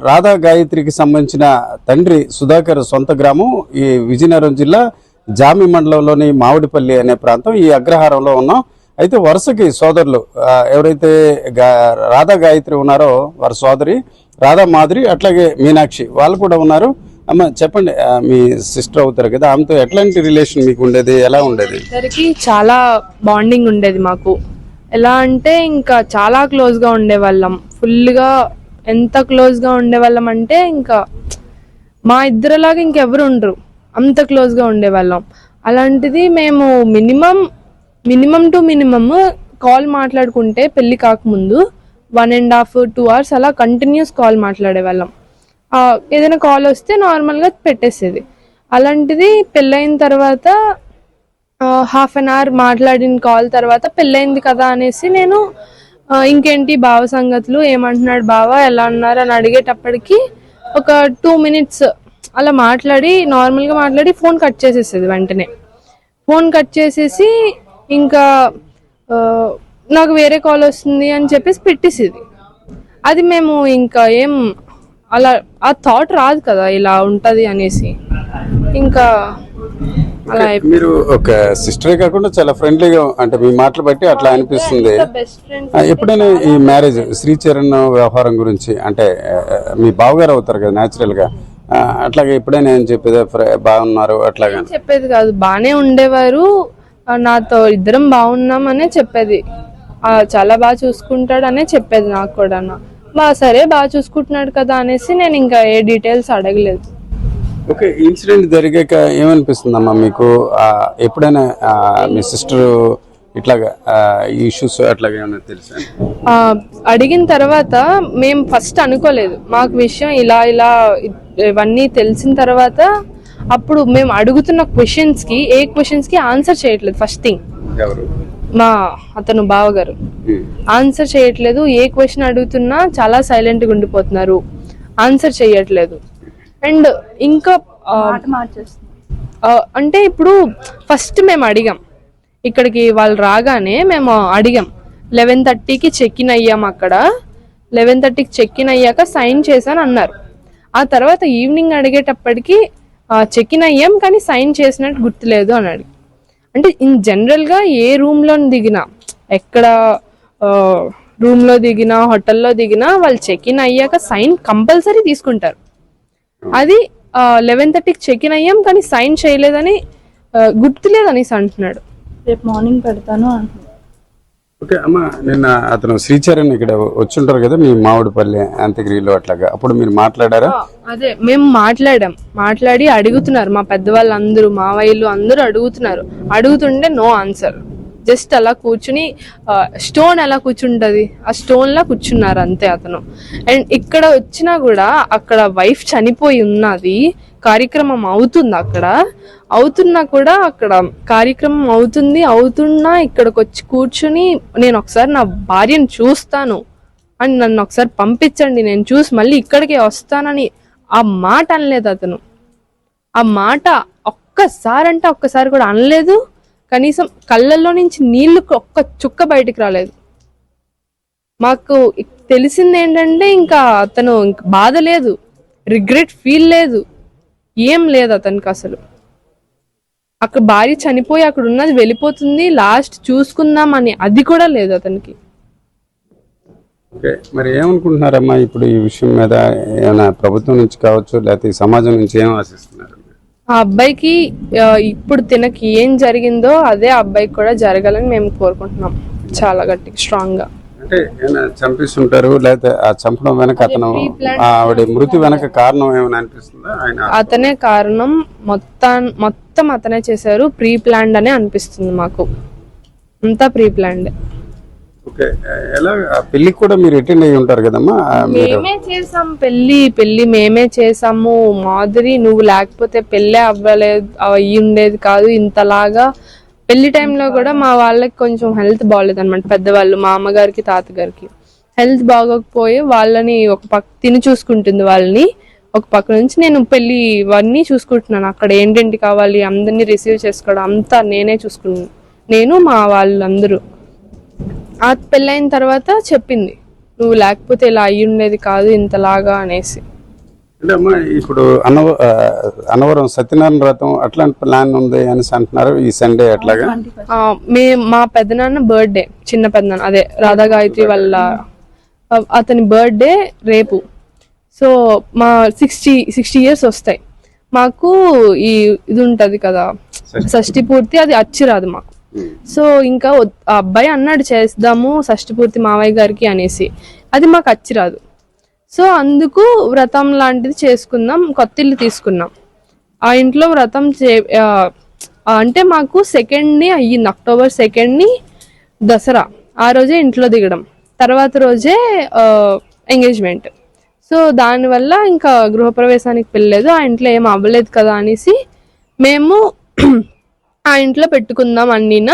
రాధా గాయత్రికి సంబంధించిన తండ్రి సుధాకర్ సొంత గ్రామం ఈ విజయనగరం జిల్లా జామి మండలంలోని మామిడిపల్లి అనే ప్రాంతం. ఈ అగ్రహారంలో ఉన్నాం. అయితే వరుసకి సోదరులు ఎవరైతే రాధా గాయత్రి ఉన్నారో వారి సోదరి రాధా మాధురి, అట్లాగే మీనాక్షి వాళ్ళు కూడా ఉన్నారు. అమ్మ చెప్పండి, మీ సిస్టర్ అవుతారు కదా, ఆమెతో ఎట్లాంటి రిలేషన్ మీకు ఉండేది, ఎలా ఉండేది? ఇద్దరికి చాలా బాండింగ్ ఉండేది మాకు. ఎలా అంటే ఇంకా చాలా క్లోజ్గా ఉండేవాళ్ళం, ఫుల్గా. ఎంత క్లోజ్గా ఉండేవాళ్ళం అంటే ఇంకా మా ఇద్దరులాగా ఇంకెవరు ఉండరు, అంత క్లోజ్గా ఉండేవాళ్ళం. అలాంటిది మేము మినిమం టు మినిమమ్ కాల్ మాట్లాడుకుంటే పెళ్ళి కాకముందు 1.5 2 hours అలా కంటిన్యూస్ కాల్ మాట్లాడేవాళ్ళం. ఏదైనా కాల్ వస్తే నార్మల్గా పెట్టేసేది. అలాంటిది పెళ్ళైన తర్వాత 1/2 hour మాట్లాడిన కాల్ తర్వాత పెళ్ళైంది కదా అనేసి నేను ఇంకేంటి బావ సంగతులు, ఏమంటున్నాడు బావ, ఎలా ఉన్నారు అని అడిగేటప్పటికి ఒక 2 minutes అలా నార్మల్గా మాట్లాడి ఫోన్ కట్ చేసేసేది. వెంటనే ఫోన్ కట్ చేసేసి ఇంకా నాకు వేరే కాల్ వస్తుంది అని చెప్పేసి పెట్టేసేది. అది మేము ఇంకా ఏం అలా ఆ థాట్ రాదు కదా ఇలా ఉంటది అనేసి. ఇంకా అలా మీరు ఒక సిస్టరే కాకుండా చాలా ఫ్రెండ్లీగా, అంటే మీ మాటలు బట్టి అట్లా అనిపిస్తుంది. ఎప్పుడైనా ఈ మ్యారేజ్ శ్రీచరణ్ వ్యవహారం గురించి, అంటే మీ బావగారు అవుతారు కదా న్యాచురల్ గా, అట్లాగే ఎప్పుడైనా ఏం చెప్పేది బాగున్నారు అట్లాగా చెప్పేది కాదు, బానే ఉండేవారు నాతో, ఇద్దరం బాగున్నాం అనే చెప్పేది. చాలా బాగా చూసుకుంటాడు అనే చెప్పేది నాకు కూడా. సరే బాగా చూసుకుంటున్నాడు కదా అనేసి నేను ఇంకా ఏ డీటెయిల్స్ అడగలేదు. ఓకే, ఇన్సిడెంట్ జరిగాక ఏమనిపిస్తుందమ్మా మీకు? ఎప్పుడైనా మీ సిస్టర్ ఇట్లాగా ఇష్యూస్ అట్లాగా ఏమన్నా తెలుసా? అడిగిన తర్వాత మేము ఫస్ట్ అనుకోలేదు, మాకు విషయం ఇలా ఇవన్నీ తెలిసిన తర్వాత అప్పుడు మేము అడుగుతున్న క్వశ్చన్స్కి ఏ క్వశ్చన్స్కి ఆన్సర్ చేయట్లేదు. ఫస్ట్ థింగ్ మా అతను బావగారు ఆన్సర్ చేయట్లేదు. ఏ క్వశ్చన్ అడుగుతున్నా చాలా సైలెంట్గా ఉండిపోతున్నారు, ఆన్సర్ చేయట్లేదు. అండ్ ఇంకా అంటే ఇప్పుడు ఫస్ట్ మేము అడిగాం, ఇక్కడికి వాళ్ళు రాగానే మేము అడిగాం, 11:30కి చెక్ ఇన్ అయ్యాం. అక్కడ 11:30కి చెక్ ఇన్ అయ్యాక సైన్ చేశాను అన్నారు. ఆ తర్వాత ఈవినింగ్ అడిగేటప్పటికి చెక్ ఇన్ అయ్యాం కానీ సైన్ చేసినట్టు గుర్తులేదు అని అడిగి. అంటే ఇన్ జనరల్గా ఏ రూమ్లో దిగినా, ఎక్కడ రూమ్లో దిగినా, హోటల్లో దిగినా వాళ్ళు చెక్ ఇన్ అయ్యాక సైన్ కంపల్సరీ తీసుకుంటారు. అది 11:30కి చెక్ ఇన్ అయ్యాం కానీ సైన్ చేయలేదని గుర్తులేదనేసి అంటున్నాడు. రేపు మార్నింగ్ పెడతాను అంటున్నాడు. ఓకే అమ్మ, నిన్న అతను శ్రీచరణ్ ఇక్కడ వచ్చుంటారు కదా మీ మామిడిపల్లి అంత్యక్రియలో అట్లాగా, అప్పుడు మీరు మాట్లాడారా? అదే మేము మాట్లాడి అడుగుతున్నారు మా పెద్దవాళ్ళందరూ, మావయ్యలు అందరూ అడుగుతుంటే నో ఆన్సర్. జస్ట్ అలా కూర్చుని స్టోన్ ఎలా కూర్చుంటది ఆ స్టోన్ లా కూర్చున్నారు అంతే అతను. అండ్ ఇక్కడ వచ్చినా కూడా అక్కడ వైఫ్ చనిపోయి ఉన్నది, కార్యక్రమం అవుతుంది అక్కడ, అవుతున్నా కూడా అక్కడ కార్యక్రమం అవుతున్నా ఇక్కడికి వచ్చి కూర్చుని నేను ఒకసారి నా భార్యను చూస్తాను అని నన్ను ఒకసారి పంపించండి, నేను చూసి మళ్ళీ ఇక్కడికే వస్తానని ఆ మాట అనలేదు అతను. ఆ మాట ఒక్కసారి కూడా అనలేదు. కనీసం కళ్ళల్లో నుంచి నీళ్లు ఒక్క చుక్క బయటికి రాలేదు. మాకు తెలిసింది ఏంటంటే ఇంకా అతను బాధ లేదు, రిగ్రెట్ ఫీల్ లేదు, ఏం లేదు అతనికి అసలు. అక్కడ భార్య చనిపోయి అక్కడ ఉన్నది వెళ్ళిపోతుంది, లాస్ట్ చూసుకుందాం అని అది కూడా లేదు అతనికి. ఓకే, మరి ఏమనుకుంటున్నారమ్మా ఇప్పుడు ఈ విషయం మీద? ఏమైనా ప్రభుత్వం నుంచి కావచ్చు, లేకపోతే ఈ సమాజం నుంచి ఏం ఆశిస్తున్నారు? ఆ అబ్బాయికి ఇప్పుడు తినకి ఏం జరిగిందో అదే అబ్బాయికి కూడా జరగాలని మేము కోరుకుంటున్నాం, చాలా గట్టిగా స్ట్రాంగ్ గా. అంటే చంపిస్తుంటారు, లేకపోతే ఆ చంపడం వెనక అతను ఆవిడ మృతి వెనక కారణం ఏమైనా అనిపిస్తుందా? అతనే కారణం, మొత్తం అతనే చేశారు, ప్రీ ప్లాన్డ్ అనే అనిపిస్తుంది మాకు, అంతా ప్రీ ప్లాన్డ్. ఓకే, ఎలా పెళ్లికి కూడా మీరు అటెండ్ అయ్యి ఉంటారు కదమ్మా? మేమే చేసాం పెళ్లి మేమే చేసాము. మాధురి నువ్వు లేకపోతే పెళ్ళే అయ్యి ఉండేది కాదు ఇంతలాగా. పెళ్లి టైంలో కూడా మా వాళ్ళకి కొంచెం హెల్త్ బాగోలేదు అనమాట, పెద్దవాళ్ళు, మా అమ్మగారికి తాతగారికి హెల్త్ బాగోకపోయి వాళ్ళని ఒక పక్క తిని చూసుకుంటుంది వాళ్ళని, ఒక పక్క నుంచి నేను పెళ్లి ఇవన్నీ చూసుకుంటున్నాను. అక్కడ ఏంటేంటి కావాలి అందరినీ రిసీవ్ చేసుకోవడం అంతా నేనే చూసుకున్నాను, నేను మా వాళ్ళందరూ. ఆ పెళ్ళైన తర్వాత చెప్పింది నువ్వు లేకపోతే ఇలా అయ్యి ఉండేది కాదు ఇంతలాగా అనేసి. అంటే అమ్మా ఇప్పుడు అన్నవరం సత్యనారాయణ వ్రతం అట్లాంటి ప్లాన్ ఉంది అని అంటున్నారు ఈ సండే అట్లాగా. మా పెద్దనాన్న బర్త్డే, చిన్న పెద్దనాన్న అదే రాధా గాయత్రి వాళ్ళ అతని బర్త్డే రేపు. సో మా 60 years వస్తాయి మాకు. ఇది ఉంటది కదా షష్ఠి పూర్తి, అది అచ్చి రాదు మాకు. సో ఇంకా ఆ అబ్బాయి అన్నాడు చేద్దాము షష్ఠి పూర్తి మావయ్య గారికి అనేసి, అది మాకు అచ్చి రాదు. సో అందుకు వ్రతం లాంటిది చేసుకుందాం, కొత్త ఇల్లు తీసుకున్నాం. ఆ ఇంట్లో వ్రతం అంటే మాకు 2nd అయ్యింది, October 2 దసరా. ఆ రోజే ఇంట్లో దిగడం, తర్వాత రోజే ఎంగేజ్మెంట్. సో దానివల్ల ఇంకా గృహప్రవేశానికి వెళ్ళలేదు, ఆ ఇంట్లో ఏం అవ్వలేదు కదా అనేసి మేము ఆ ఇంట్లో పెట్టుకుందాం, అన్నీనా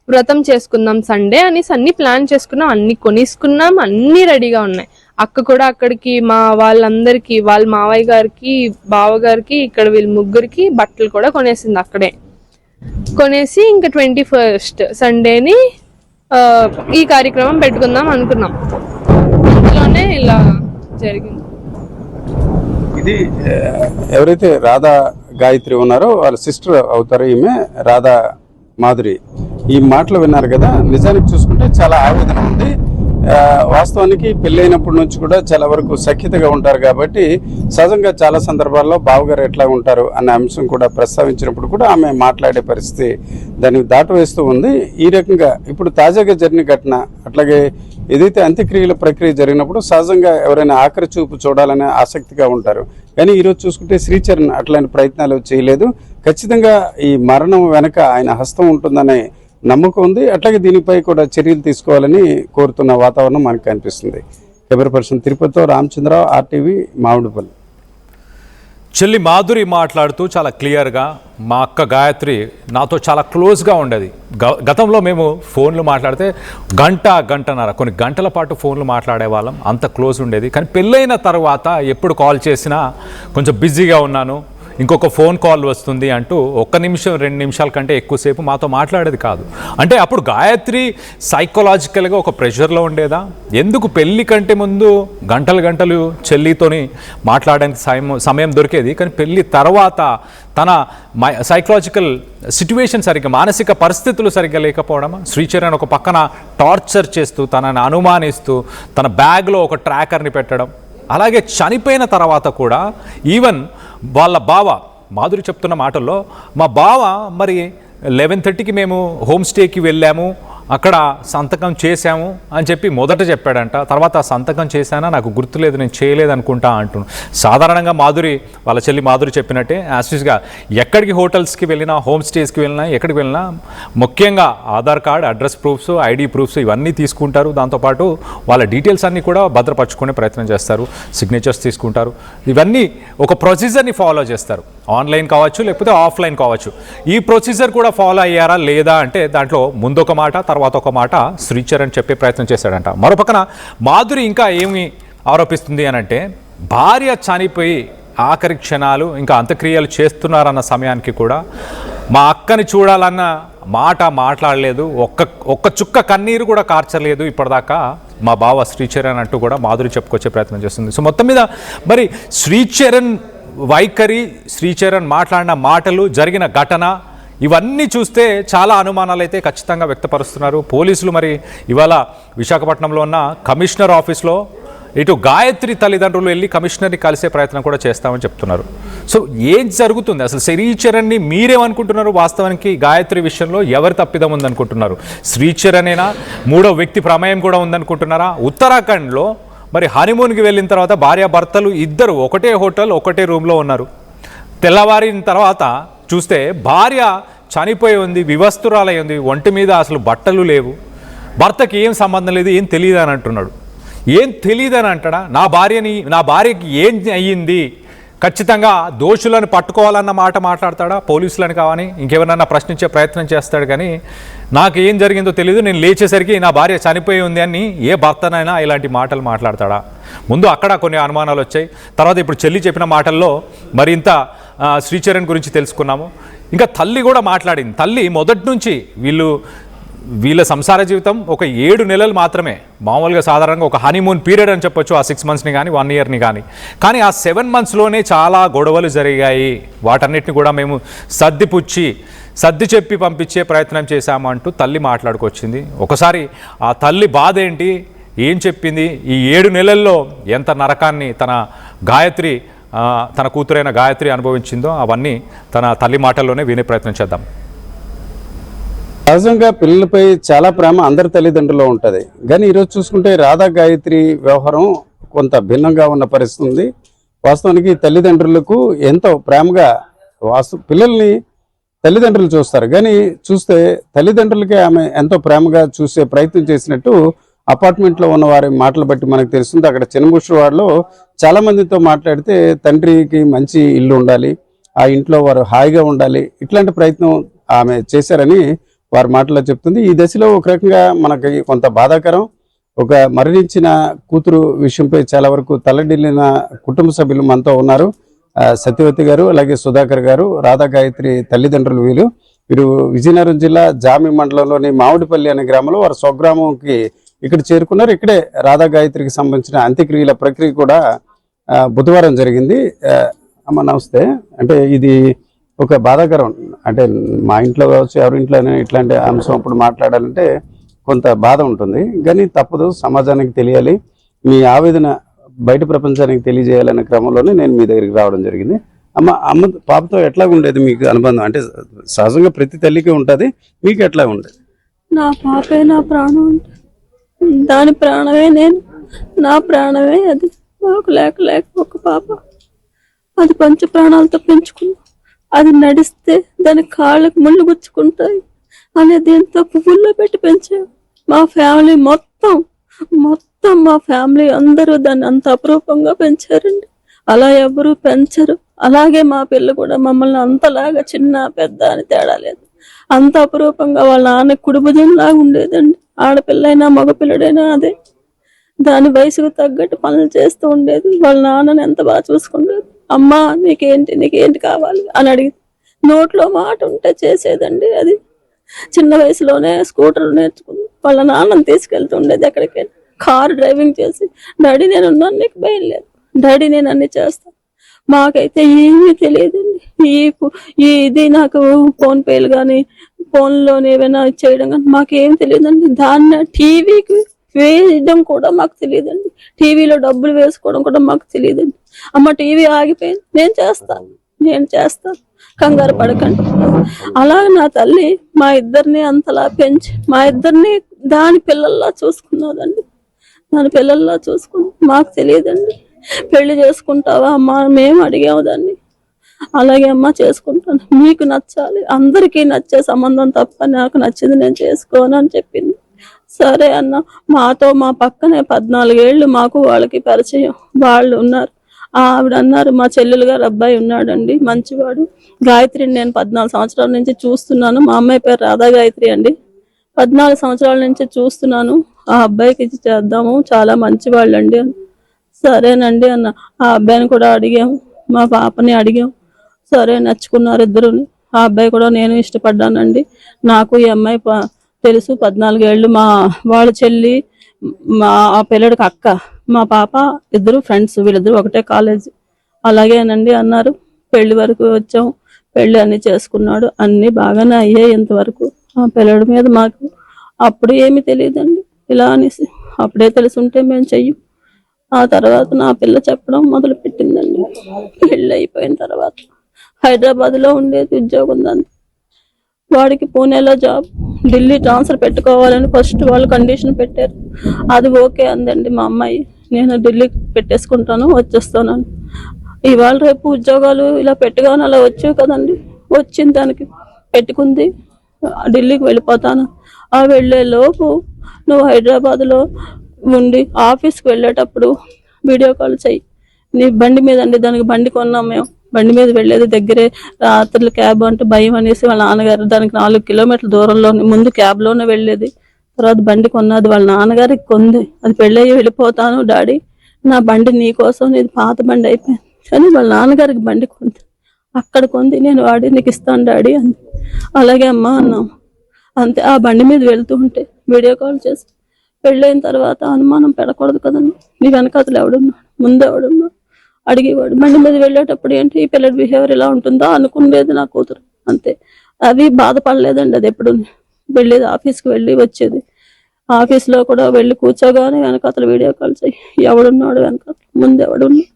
వ్రతం చేసుకుందాం సండే అనేసి అన్ని ప్లాన్ చేసుకున్నాం, అన్ని కొనేసుకున్నాం, అన్ని రెడీగా ఉన్నాయి. అక్క కూడా అక్కడికి మా వాళ్ళందరికీ, వాళ్ళ మావయ్య గారికి, బావగారికి, ఇక్కడ వీళ్ళ ముగ్గురికి బట్టలు కూడా కొనేసింది అక్కడే. కొనేసి ఇంకా 21st సండేని ఈ కార్యక్రమం పెట్టుకుందాం అనుకున్నాం. ఇంట్లోనే ఇలా జరిగింది. ఇది ఎవరైతే రాధా గాయత్రి ఉన్నారో వాళ్ళ సిస్టర్ అవుతారు ఈమె రాధా మాధురి. ఈ మాటలు విన్నారు కదా, నిజానికి చూసుకుంటే చాలా ఆవేదన ఉంది. వాస్తవానికి పెళ్ళైనప్పటి నుంచి కూడా చాలా వరకు సఖ్యతగా ఉంటారు కాబట్టి సహజంగా చాలా సందర్భాల్లో బావగారు ఎట్లా ఉంటారు అనే అంశం కూడా ప్రస్తావించినప్పుడు కూడా ఆమె మాట్లాడే పరిస్థితి దాన్ని దాటవేస్తూ ఉంది. ఈ రకంగా ఇప్పుడు తాజాగా జరిగిన ఘటన, అట్లాగే ఏదైతే అంత్యక్రియల ప్రక్రియ జరిగినప్పుడు సహజంగా ఎవరైనా ఆఖరి చూపు చూడాలనే ఆసక్తిగా ఉంటారు. కానీ ఈరోజు చూసుకుంటే శ్రీచరణ్ అట్లాంటి ప్రయత్నాలు చేయలేదు. ఖచ్చితంగా ఈ మరణం వెనక ఆయన హస్తం ఉంటుందనే నమ్మకం ఉంది. అట్లాగే దీనిపై కూడా చర్యలు తీసుకోవాలని కోరుతున్న వాతావరణం మనకు కనిపిస్తుంది. కెమెరా పర్సన్ తిరుపతితో రామచంద్రరావు, RTV, మామిడిపల్లి. చెల్లి మాధురి మాట్లాడుతూ చాలా క్లియర్గా, మా అక్క గాయత్రి నాతో చాలా క్లోజ్గా ఉండేది. గతంలో మేము ఫోన్లు మాట్లాడితే గంటన్నర, కొన్ని గంటల పాటు ఫోన్లు మాట్లాడే వాళ్ళం, అంత క్లోజ్ ఉండేది. కానీ పెళ్ళైన తర్వాత ఎప్పుడు కాల్ చేసినా కొంచెం బిజీగా ఉన్నాను, ఇంకొక ఫోన్ కాల్ వస్తుంది అంటూ 1 నిమిషం 2 నిమిషాల కంటే ఎక్కువసేపు మాతో మాట్లాడేది కాదు. అంటే అప్పుడు గాయత్రి సైకలాజికల్గా ఒక ప్రెషర్లో ఉండేదా? ఎందుకు పెళ్ళి కంటే ముందు గంటలు చెల్లితోని మాట్లాడడానికి సమయం దొరికేది, కానీ పెళ్ళి తర్వాత తన సైకలాజికల్ సిట్యువేషన్ సరిగ్గా, మానసిక పరిస్థితులు సరిగ్గా లేకపోవడమా? శ్రీచరణ్ ఒక పక్కన టార్చర్ చేస్తూ, తనని అనుమానిస్తూ, తన బ్యాగ్లో ఒక ట్రాకర్ని పెట్టడం, అలాగే చనిపోయిన తర్వాత కూడా ఈవెన్ వాళ్ళ బావ, మాధురి చెప్తున్న మాటల్లో, మా బావ మరి 11:30కి మేము హోమ్ స్టేకి వెళ్ళాము, అక్కడ సంతకం చేశాము అని చెప్పి మొదట చెప్పాడంట. తర్వాత ఆ సంతకం చేశానా నాకు గుర్తులేదు, నేను చేయలేదు అనుకుంటా అంటున్నాను. సాధారణంగా మాధురి వాళ్ళ చెల్లి మాధురి చెప్పినట్టే యాస్టిస్గా ఎక్కడికి హోటల్స్కి వెళ్ళినా, హోమ్ స్టేస్కి వెళ్ళినా, ఎక్కడికి వెళ్ళినా ముఖ్యంగా Aadhaar card, address proofs, ID proofs ఇవన్నీ తీసుకుంటారు. దాంతోపాటు వాళ్ళ డీటెయిల్స్ అన్నీ కూడా భద్రపరచుకునే ప్రయత్నం చేస్తారు, సిగ్నేచర్స్ తీసుకుంటారు. ఇవన్నీ ఒక ప్రొసీజర్ని ఫాలో చేస్తారు, ఆన్లైన్ కావచ్చు లేకపోతే ఆఫ్లైన్ కావచ్చు. ఈ ప్రొసీజర్ కూడా ఫాలో అయ్యారా లేదా అంటే దాంట్లో ముందొక మాట తర్వాత ఒక మాట శ్రీచరణ్ చెప్పే ప్రయత్నం చేశాడంట. మరోపక్కన మాధురి ఇంకా ఏమి ఆరోపిస్తుంది అని అంటే, భార్య చనిపోయి ఆఖరి క్షణాలు ఇంకా అంత్యక్రియలు చేస్తున్నారన్న సమయానికి కూడా మా అక్కని చూడాలన్న మాట మాట్లాడలేదు, ఒక్క చుక్క కన్నీరు కూడా కార్చలేదు ఇప్పటిదాకా మా బావ శ్రీచరణ్ అంటూ కూడా మాధురి చెప్పుకొచ్చే ప్రయత్నం చేస్తుంది. సో మొత్తం మీద మరి శ్రీచరణ్ వైఖరి, శ్రీచరణ్ మాట్లాడిన మాటలు, జరిగిన ఘటన ఇవన్నీ చూస్తే చాలా అనుమానాలు అయితే ఖచ్చితంగా వ్యక్తపరుస్తున్నారు పోలీసులు. మరి ఇవాళ విశాఖపట్నంలో ఉన్న కమిషనర్ ఆఫీస్లో ఇటు గాయత్రి తల్లిదండ్రులు వెళ్ళి కమిషనర్ని కలిసే ప్రయత్నం కూడా చేస్తామని చెప్తున్నారు. సో ఏం జరుగుతుంది అసలు? శ్రీచరణ్ని మీరేమనుకుంటున్నారు? వాస్తవానికి గాయత్రి విషయంలో ఎవరి తప్పిదం ఉందనుకుంటున్నారు? శ్రీచరణేనా? మూడో వ్యక్తి ప్రమేయం కూడా ఉందనుకుంటున్నారా? ఉత్తరాఖండ్లో మరి హనీమూన్కి వెళ్ళిన తర్వాత భార్యాభర్తలు ఇద్దరు ఒకటే హోటల్, ఒకటే రూమ్లో ఉన్నారు. తెల్లవారిన తర్వాత చూస్తే భార్య చనిపోయి ఉంది, వివస్తురాలై ఉంది, ఒంటి మీద అసలు బట్టలు లేవు, భర్తకి ఏం సంబంధం లేదు, ఏం తెలియదు అని అంటున్నాడు. ఏం తెలియదని అంటాడా? నా భార్యకి ఏం అయ్యింది, ఖచ్చితంగా దోషులను పట్టుకోవాలన్న మాట మాట్లాడతాడా? పోలీసులను కావని ఇంకెవరన్నా ప్రశ్నించే ప్రయత్నం చేస్తాడు. కానీ నాకు ఏం జరిగిందో తెలియదు, నేను లేచేసరికి నా భార్య చనిపోయి ఉంది అని ఏ భర్తనైనా ఇలాంటి మాటలు మాట్లాడతాడా? ముందు అక్కడ కొన్ని అనుమానాలు వచ్చాయి. తర్వాత ఇప్పుడు చెల్లి చెప్పిన మాటల్లో మరింత శ్రీచరణ్ గురించి తెలుసుకున్నాము. ఇంకా తల్లి కూడా మాట్లాడింది. తల్లి మొదటి నుంచి వీళ్ళ సంసార జీవితం ఒక 7 నెలలు మాత్రమే. మామూలుగా సాధారణంగా ఒక హనీమూన్ పీరియడ్ అని చెప్పొచ్చు, ఆ 6 మంత్స్ని కానీ 1 ఇయర్ని కానీ ఆ 7 మంత్స్లోనే చాలా గొడవలు జరిగాయి. వాటన్నిటిని కూడా మేము సర్ది చెప్పి పంపించే ప్రయత్నం చేశాము అంటూ తల్లి మాట్లాడుకొచ్చింది. ఒకసారి ఆ తల్లి బాధ ఏంటి, ఏం చెప్పింది, ఈ 7 నెలల్లో ఎంత నరకాన్ని తన కూతురైన గాయత్రి అనుభవించిందో అవన్నీ తన తల్లి మాటల్లోనే వినే ప్రయత్నం చేద్దాం. సహజంగా పిల్లలపై చాలా ప్రేమ అందరి తల్లిదండ్రుల్లో ఉంటుంది. కానీ ఈరోజు చూసుకుంటే రాధా గాయత్రి వ్యవహారం కొంత భిన్నంగా ఉన్న పరిస్థితి ఉంది. వాస్తవానికి తల్లిదండ్రులకు ఎంతో ప్రేమగా పిల్లల్ని తల్లిదండ్రులు చూస్తారు, కానీ చూస్తే తల్లిదండ్రులకే ఆమె ఎంతో ప్రేమగా చూసే ప్రయత్నం చేసినట్టు అపార్ట్మెంట్లో ఉన్న వారి మాటలు బట్టి మనకు తెలుస్తుంది. అక్కడ చిన్నముషువాడలో చాలా మందితో మాట్లాడితే తండ్రికి మంచి ఇల్లు ఉండాలి, ఆ ఇంట్లో వారు హాయిగా ఉండాలి, ఇట్లాంటి ప్రయత్నం ఆమె చేశారని వారి మాటల్లో చెప్తుంది. ఈ దశలో ఒక రకంగా మనకి కొంత బాధాకరం. ఒక మరణించిన కూతురు విషయంపై చాలా వరకు తల్లడిల్లిన కుటుంబ సభ్యులు మనతో ఉన్నారు. సత్యవతి గారు, అలాగే సుధాకర్ గారు, రాధా గాయత్రి తల్లిదండ్రులు. వీరు విజయనగరం జిల్లా జామి మండలంలోని మామిడిపల్లి అనే గ్రామంలో వారి స్వగ్రామంకి ఇక్కడ చేరుకున్నారు. ఇక్కడే రాధా గాయత్రికి సంబంధించిన అంత్యక్రియల ప్రక్రియ కూడా బుధవారం జరిగింది. అమ్మ నమస్తే. అంటే ఇది ఒక బాధాకరం, అంటే మా ఇంట్లో కావచ్చు ఎవరింట్లోనే ఇట్లాంటి అంశం అప్పుడు మాట్లాడాలంటే కొంత బాధ ఉంటుంది. కానీ తప్పదు, సమాజానికి తెలియాలి, మీ ఆవేదన బయట ప్రపంచానికి తెలియజేయాలనే క్రమంలోనే నేను మీ దగ్గరికి రావడం జరిగింది. అమ్మ పాపతో ఎట్లా ఉండేది మీకు అనుబంధం? అంటే సహజంగా ప్రతి తల్లికి ఉంటుంది, మీకు ఎట్లా ఉండేది? నా పాపే నా ప్రాణం, దాని ప్రాణమే నేను, నా ప్రాణమే అది. నాకు లేక ఒక పాప, అది పంచ ప్రాణాలతో పెంచుకున్నా. అది నడిస్తే దాని కాళ్ళకు ముళ్ళు గుచ్చుకుంటాయి అనే దీంతో పువ్వుల్లో పెట్టి పెంచాం. మా ఫ్యామిలీ మొత్తం మా ఫ్యామిలీ అందరూ దాన్ని అంత అపురూపంగా పెంచారండి. అలా ఎవరు పెంచరు. అలాగే మా పిల్ల కూడా మమ్మల్ని అంతలాగా చిన్న పెద్ద అని తేడా లేదు, అంత అపురూపంగా వాళ్ళ నాన్న కుడిభుజంలాగా ఉండేదండి. ఆడపిల్లైనా మగపిల్లడైనా అదే. దాని వయసుకు తగ్గట్టు పనులు చేస్తూ ఉండేది. వాళ్ళ నాన్నని ఎంత బాగా చూసుకుండేది. అమ్మా నీకేంటి కావాలి అని అడిగి నోట్లో మాట ఉంటే చేసేదండి. అది చిన్న వయసులోనే స్కూటర్ నేర్చుకుంది. వాళ్ళ నాన్నని తీసుకెళ్తుండేది ఎక్కడికైనా. కారు డ్రైవింగ్ చేసి, డాడీ నేను ఉన్నాను, నీకు భయం లేదు, డాడీ నేను అన్ని చేస్తాను. మాకైతే ఏమీ తెలియదండి. ఇది నాకు ఫోన్ పేలు కానీ ఫోన్లోనే ఏమైనా చేయడం కానీ మాకేం తెలియదండి. దాన్ని టీవీకి వేయడం కూడా మాకు తెలియదండి. టీవీలో డబ్బులు వేసుకోవడం కూడా మాకు తెలియదండి. అమ్మ టీవీ ఆగిపోయింది, నేను చేస్తాను, నేను చేస్తాను, కంగారు పడకండి. అలాగే నా తల్లి మా ఇద్దరిని అంతలా పెంచి మా ఇద్దరిని దాని పిల్లల్లా చూసుకున్నదండి. దాని పిల్లల్లా చూసుకుని మాకు తెలియదండి. పెళ్లి చేసుకుంటావా అమ్మా మేము అడిగాము దాన్ని. అలాగే అమ్మ చేసుకుంటాను, మీకు నచ్చాలి, అందరికీ నచ్చే సంబంధం తప్ప నాకు నచ్చింది నేను చేసుకోను అని చెప్పింది. సరే అన్న, మాతో మా పక్కనే 14 ఏళ్ళు మాకు వాళ్ళకి పరిచయం, వాళ్ళు ఉన్నారు. ఆవిడ అన్నారు, మా చెల్లెలు గారు అబ్బాయి ఉన్నాడండి మంచివాడు, గాయత్రిని నేను 14 సంవత్సరాల నుంచి చూస్తున్నాను, మా అమ్మాయి పేరు రాధా గాయత్రి అండి, 14 సంవత్సరాల నుంచి చూస్తున్నాను, ఆ అబ్బాయికి ఇచ్చి చేద్దాము, చాలా మంచివాళ్ళండి అని. సరేనండి అన్న. ఆ అబ్బాయిని కూడా అడిగాము, మా పాపని అడిగాం. సరే నచ్చుకున్నారు ఇద్దరుని. ఆ అబ్బాయి కూడా నేను ఇష్టపడ్డానండి. నాకు ఈ అమ్మాయి తెలుసు, 14 ఏళ్ళు. మా వాళ్ళ చెల్లి మా ఆ పిల్లడికి అక్క, మా పాప ఇద్దరు ఫ్రెండ్స్, వీళ్ళిద్దరు ఒకటే కాలేజీ. అలాగేనండి అన్నారు. పెళ్లి వరకు వచ్చాం, పెళ్లి అన్ని చేసుకున్నాడు, అన్ని బాగానే అయ్యాయి ఇంతవరకు. ఆ పిల్లడి మీద మాకు అప్పుడు ఏమీ తెలియదండి ఇలా అనేసి. అప్పుడే తెలుసుంటే మేము చెయ్యం. ఆ తర్వాత నా పిల్ల చెప్పడం మొదలు పెట్టిందండి. పెళ్ళి అయిపోయిన తర్వాత హైదరాబాద్లో ఉండేది, ఉద్యోగం దాన్ని. వాడికి పూణేలో జాబ్, ఢిల్లీ ట్రాన్స్ఫర్ పెట్టుకోవాలని ఫస్ట్ వాళ్ళు కండిషన్ పెట్టారు. అది ఓకే అందండి మా అమ్మాయి, నేను ఢిల్లీ పెట్టేసుకుంటాను వచ్చేస్తాను. ఇవాళ రేపు ఉద్యోగాలు ఇలా పెట్టుగానే అలా వచ్చావు కదండి. వచ్చింది దానికి పెట్టుకుంది, ఢిల్లీకి వెళ్ళిపోతాను. ఆ వెళ్ళే లోపు నువ్వు హైదరాబాద్లో ఉండి ఆఫీస్కి వెళ్ళేటప్పుడు వీడియో కాల్ చెయ్యి. నీ బండి మీద అండి, దానికి బండి కొన్నాం మేము, బండి మీద వెళ్ళేది దగ్గరే, రాత్రులు క్యాబ్ అంటే భయం అనేసి వాళ్ళ నాన్నగారు దానికి 4 కిలోమీటర్ల దూరంలో, ముందు క్యాబ్లోనే వెళ్ళేది, తర్వాత బండి కొన్నది వాళ్ళ నాన్నగారికి కొంది. అది పెళ్ళయ్యి వెళ్ళిపోతాను డాడీ, నా బండి నీ కోసం, నీది పాత బండి అయిపోయింది కానీ వాళ్ళ నాన్నగారికి బండి కొంది, అక్కడ కొంది, నేను వాడి నీకు ఇస్తాను డాడీ అంది. అలాగే అమ్మా అన్నాం. అంతే. ఆ బండి మీద వెళ్తూ ఉంటే వీడియో కాల్ చేసి, పెళ్ళైన తర్వాత అనుమానం పెడకూడదు కదండి, నీ వెనకాతలు ఎవడున్నాడు, ముందు ఎవడున్నాడు అడిగేవాడు. బండి మీద వెళ్ళేటప్పుడు ఏంటి ఈ పిల్లడి బిహేవియర్ ఇలా ఉంటుందా అనుకునేది నా కూతురు. అంతే. అవి బాధపడలేదండి. అది ఎప్పుడు వెళ్ళేది, ఆఫీస్కి వెళ్ళి వచ్చేది, ఆఫీస్లో కూడా వెళ్ళి కూర్చోగానే వెనకాతలు వీడియో కాల్ చేయి, ఎవడున్నాడు వెనకాతలు, ముందు ఎవడున్నాడు,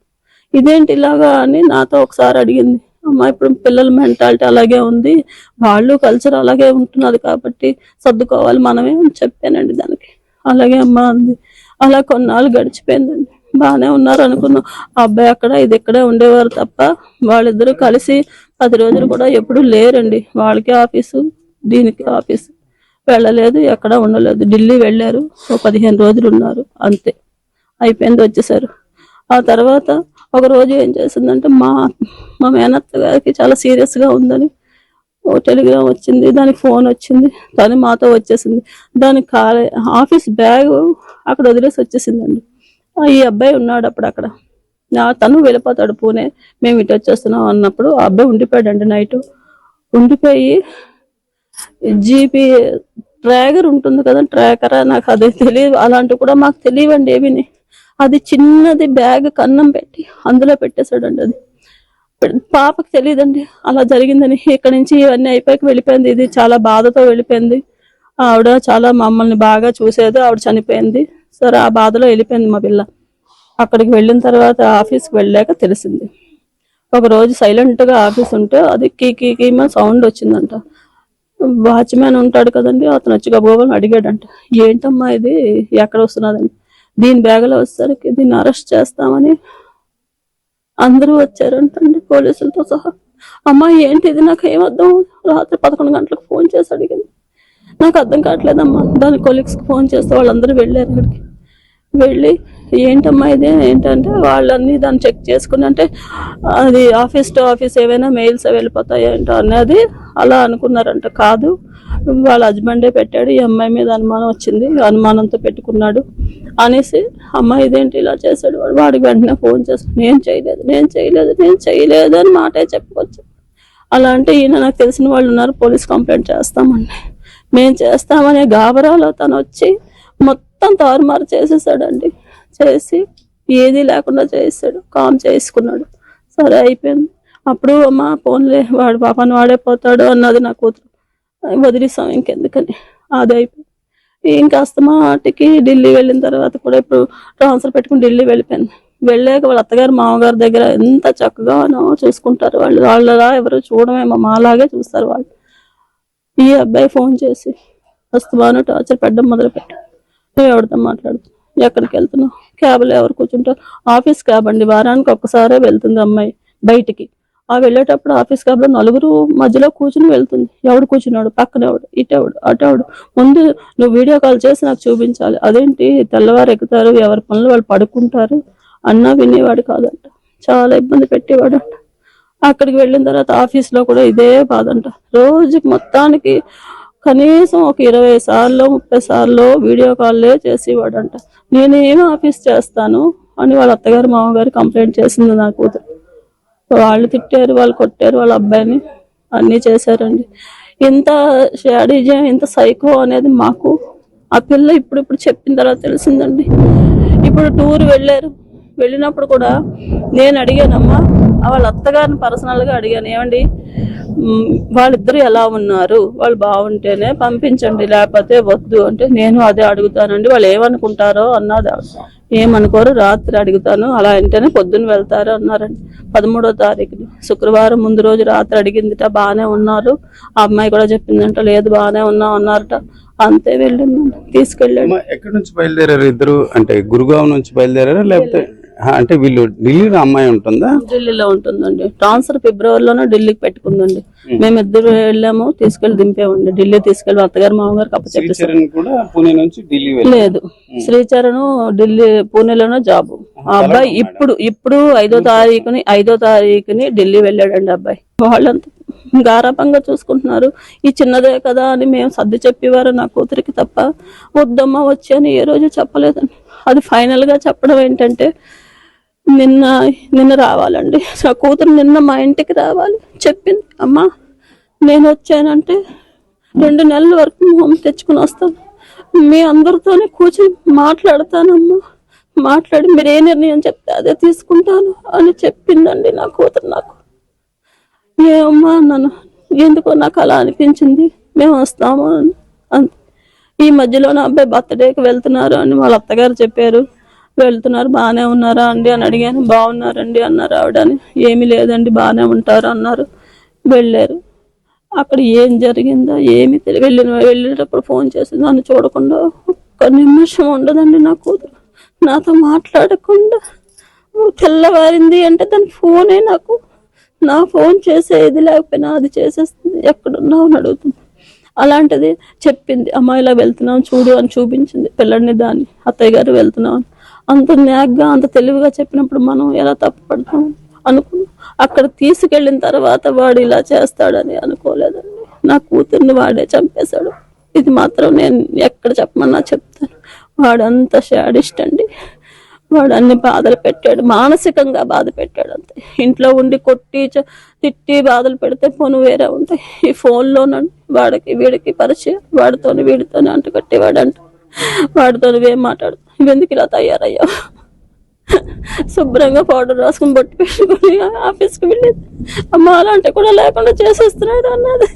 ఇదేంటి ఇలాగా అని నాతో ఒకసారి అడిగింది. అమ్మ ఇప్పుడు పిల్లల మెంటాలిటీ అలాగే ఉంది, వాళ్ళు కల్చర్ అలాగే ఉంటున్నది కాబట్టి సర్దుకోవాలి మనమే అని చెప్పానండి దానికి. అలాగే అమ్మ అంది. అలా కొన్నాళ్ళు గడిచిపోయిందండి, బాగానే ఉన్నారు అనుకున్నాం. ఆ అబ్బాయి అక్కడ ఇది ఇక్కడే ఉండేవారు తప్ప వాళ్ళిద్దరూ కలిసి 10 రోజులు కూడా ఎప్పుడు లేరండి. వాళ్ళకి ఆఫీసు, దీనికి ఆఫీసు, వెళ్ళలేదు, ఎక్కడ ఉండలేదు. ఢిల్లీ వెళ్ళారు, 15 రోజులు ఉన్నారు, అంతే, అయిపోయింది, వచ్చేసారు. ఆ తర్వాత ఒక రోజు ఏం చేసిందంటే మా మేనత్త గారికి చాలా సీరియస్గా ఉందని ఓ టెలిగ్రామ్ వచ్చింది, దానికి ఫోన్ వచ్చింది, తను మాతో వచ్చేసింది. దానికి ఆఫీస్ బ్యాగ్ అక్కడ వదిలేసి వచ్చేసిందండి. ఈ అబ్బాయి ఉన్నాడు అప్పుడు అక్కడ, తను వెళ్ళిపోతాడు పూణే, మేము ఇటు వచ్చేస్తున్నాం అన్నప్పుడు ఆ అబ్బాయి ఉండిపోయాడండి. నైట్ ఉండిపోయి జీపీ ట్రాగర్ ఉంటుంది కదా, ట్రాకరా నాకు అదే తెలియదు, అలాంటివి కూడా మాకు తెలియవండి ఏమిని. అది చిన్నది బ్యాగ్ కన్నం పెట్టి అందులో పెట్టేశాడండి. అది పాపకి తెలియదండి అలా జరిగిందని. ఇక్కడి నుంచి ఇవన్నీ అయిపోయాక వెళ్ళిపోయింది. ఇది చాలా బాధతో వెళ్ళిపోయింది. ఆవిడ చాలా మమ్మల్ని బాగా చూసేది, ఆవిడ చనిపోయింది. సరే ఆ బాధలో వెళ్ళిపోయింది మా పిల్ల. అక్కడికి వెళ్ళిన తర్వాత ఆఫీస్కి వెళ్ళాక తెలిసింది. ఒకరోజు సైలెంట్గా ఆఫీస్ ఉంటే అది కీమా సౌండ్ వచ్చిందంట. వాచ్మ్యాన్ ఉంటాడు కదండి, అతను వచ్చి గబగబని అడిగాడంట, ఏంటమ్మా ఇది ఎక్కడ వస్తున్నదని. దీని బ్యాగ్లో వచ్చేసరికి దీన్ని అరెస్ట్ చేస్తామని అందరూ వచ్చారంటండి, పోలీసులతో సహా. అమ్మా ఏంటిది, నాకు ఏమర్థం. రాత్రి 11 గంటలకు ఫోన్ చేసి అడిగింది, నాకు అర్థం కావట్లేదమ్మా. దాని కొలీగ్స్కి ఫోన్ చేస్తే వాళ్ళందరూ వెళ్ళారు అక్కడికి. వెళ్ళి ఏంటమ్మా ఇది ఏంటంటే వాళ్ళన్నీ దాన్ని చెక్ చేసుకుని, అంటే అది ఆఫీస్ టు ఆఫీస్ ఏవైనా మెయిల్స్ వెళ్ళిపోతాయి ఏంటో అన్నది అలా అనుకున్నారంట. కాదు, వాళ్ళ హస్బెండే పెట్టాడు, ఈ అమ్మాయి మీద అనుమానం వచ్చింది, అనుమానంతో పెట్టుకున్నాడు అనేసి. అమ్మాయి ఇదేంటి ఇలా చేశాడు, వాడికి వెంటనే ఫోన్ చేస్తాడు, నేను చేయలేదు అని మాటే చెప్పుకోవచ్చు. అలా అంటే ఈయన నాకు తెలిసిన వాళ్ళు ఉన్నారు, పోలీస్ కంప్లైంట్ చేస్తామండి, మేము చేస్తామనే గాబరాలో తను వచ్చి మొత్తం తారుమారు చేసేసాడండి. చేసి ఏది లేకుండా చేసాడు, కామ్ చేసుకున్నాడు. సరే అయిపోయింది. అప్పుడు అమ్మ ఫోన్లే, వాడు పాపని వాడే పోతాడు అన్నది నా కూతురు, వదిలేసాం ఇంకెందుకని. అది అయిపోయింది. ఇంకా అస్తమాటికి ఢిల్లీ వెళ్ళిన తర్వాత కూడా ఇప్పుడు ట్రాన్స్ఫర్ పెట్టుకుని ఢిల్లీ వెళ్ళిపోయింది. వెళ్ళాక వాళ్ళ అత్తగారు మామగారి దగ్గర ఎంత చక్కగానో చూసుకుంటారు వాళ్ళు. వాళ్ళలా ఎవరు చూడమేమో, మాలాగే చూస్తారు వాళ్ళు. ఈ అబ్బాయి ఫోన్ చేసి వస్తువాను టార్చర్ పెట్టడం మొదలుపెట్టాడు. నువ్వు ఎవరితో మాట్లాడుతున్నావు, ఎక్కడికి వెళ్తున్నావు, క్యాబ్లో ఎవరు కూర్చుంటారు? ఆఫీస్ క్యాబ్ అండి, వారానికి ఒక్కసారే వెళ్తుంది అమ్మాయి బయటికి. ఆ వెళ్ళేటప్పుడు ఆఫీస్ క్యాబ్లో 4 మధ్యలో కూర్చుని వెళ్తుంది. ఎవడు కూర్చున్నాడు, పక్కన ఎవడు, ఇటెవడు, అటెవడు, ముందు నువ్వు వీడియో కాల్ చేసి నాకు చూపించాలి. అదేంటి తెల్లవారు ఎక్కుతారు, ఎవరి పనులు వాళ్ళు పడుకుంటారు అన్నా వినేవాడు కాదంట. చాలా ఇబ్బంది పెట్టేవాడంట. అక్కడికి వెళ్ళిన తర్వాత ఆఫీస్లో కూడా ఇదే బాధంట. రోజుకి మొత్తానికి కనీసం ఒక 20 సార్లు 30 సార్లు వీడియో కాల్లే చేసేవాడంట. నేనేం ఆఫీస్ చేస్తాను అని వాళ్ళ అత్తగారు మామగారు కంప్లైంట్ చేసింది నా కూతురు. వాళ్ళు తిట్టారు, వాళ్ళు కొట్టారు వాళ్ళ అబ్బాయిని, అన్నీ చేశారండి. ఇంత షాడిజం, ఇంత సైకో అనేది మాకు ఆ పిల్ల ఇప్పుడు చెప్పిన తర్వాత తెలిసిందండి. ఇప్పుడు టూర్ వెళ్ళినప్పుడు కూడా నేను అడిగానమ్మా, వాళ్ళ అత్తగారిని పర్సనల్గా అడిగాను, ఏమండి వాళ్ళిద్దరు ఎలా ఉన్నారు, వాళ్ళు బాగుంటేనే పంపించండి లేకపోతే వద్దు అంటే, నేను అదే అడుగుతానండి, వాళ్ళు ఏమనుకుంటారో అన్నది. ఏమనుకోరు, రాత్రి అడుగుతాను, అలా అంటేనే పొద్దున్న వెళ్తారు అన్నారండి. 13వ తారీఖుని శుక్రవారం ముందు రోజు రాత్రి అడిగిందిట, బాగానే ఉన్నారు. ఆ అమ్మాయి కూడా చెప్పిందంట, లేదు బాగానే ఉన్నాం అన్నారట. అంతే వెళ్ళిందండి, తీసుకెళ్ళాడు. ఎక్కడి నుంచి బయలుదేరారు ఇద్దరు? అంటే గురుగావ్ నుంచి బయలుదేరారా లేకపోతే అంటే వీళ్ళు ఢిల్లీలో అమ్మాయి ఉంటుందా? ఢిల్లీలో ఉంటుందండి. ట్రాన్స్ఫర్ ఫిబ్రవరిలోనే ఢిల్లీకి పెట్టుకుందండి. మేమిద్దరు వెళ్ళాము, తీసుకెళ్లి దింపేవండి. ఢిల్లీ తీసుకెళ్లి అత్తగారు మామగారికి అప్పచెప్పేసారు. లేదు, శ్రీచరణ్ ఢిల్లీ పూణేలోనే జాబ్. ఆ అబ్బాయి ఇప్పుడు 5వ తారీఖుని ఢిల్లీ వెళ్ళాడండి. అబ్బాయి వాళ్ళంతా గారాపంగా చూసుకుంటున్నారు. ఈ చిన్నదే కదా అని మేము సర్ది చెప్పేవారు నా కూతురికి తప్ప, వద్దమ్మా వచ్చి అని ఏ రోజు చెప్పలేదండి. అది ఫైనల్ గా చెప్పడం ఏంటంటే, నిన్న రావాలండి నా కూతురు, నిన్న మా ఇంటికి రావాలి చెప్పింది. అమ్మా నేను వచ్చానంటే 2 నెలల వరకు హోమ్ తెచ్చుకుని వస్తాను, మీ అందరితోనే కూర్చొని మాట్లాడతానమ్మా, మాట్లాడి మీరు ఏ నిర్ణయం చెప్తే అదే తీసుకుంటాను అని చెప్పిందండి నా కూతురు. నాకు ఏమమ్మా నన్ను ఎందుకో నాకు అలా అనిపించింది, మేము వస్తాము అని. అంతే. ఈ మధ్యలో నా అబ్బాయి బర్త్డేకి వెళ్తున్నారు అని వాళ్ళ అత్తగారు చెప్పారు. వెళ్తున్నారు, బాగానే ఉన్నారా అండి అని అడిగాను. బాగున్నారండి అన్నారు ఆవిడని. ఏమీ లేదండి బాగానే ఉంటారు అన్నారు. వెళ్ళారు. అక్కడ ఏం జరిగిందో ఏమి వెళ్ళేటప్పుడు ఫోన్ చేసి నన్ను చూడకుండా ఒక్క నిమిషం ఉండదండి నా కూతురు, నాతో మాట్లాడకుండా. తెల్లవారింది అంటే దాని ఫోనే నాకు, నా ఫోన్ చేసేది లేకపోయినా అది చేసేస్తుంది, ఎక్కడున్నావు అని అడుగుతుంది. అలాంటిది చెప్పింది, అమ్మ ఇలా వెళ్తున్నాం చూడు అని చూపించింది పిల్లడిని, దాన్ని అత్తయ్య గారు వెళ్తున్నాం అని. అంత న్యాగ్గా అంత తెలివిగా చెప్పినప్పుడు మనం ఎలా తప్పుపడతాం అనుకున్నాం. అక్కడ తీసుకెళ్ళిన తర్వాత వాడు ఇలా చేస్తాడని అనుకోలేదండి. నా కూతుర్ని వాడే చంపేశాడు. ఇది మాత్రం నేను ఎక్కడ చెప్పమన్నా చెప్తాను. వాడంత శాడిస్ట్ అండి. వాడు అన్ని బాధలు పెట్టాడు, మానసికంగా బాధ పెట్టాడు అంతే. ఇంట్లో ఉండి కొట్టి తిట్టి బాధలు పెడితే పోను వేరే ఉంటాయి. ఈ ఫోన్లోనండి వాడికి వీడికి పరిచయం, వాడితోని వీడితోని అంటుకట్టేవాడంట. వాడితో నువ్వేం మాట్లాడు, నువ్వెందుకు ఇలా తయారయ్యావు, శుభ్రంగా పౌడర్ రాసుకుని బొట్టు పెట్టుకుని ఆఫీస్కి వెళ్ళేది. అమ్మ అలాంటి కూడా లేకుండా చేసేస్తున్నాడు అన్నది.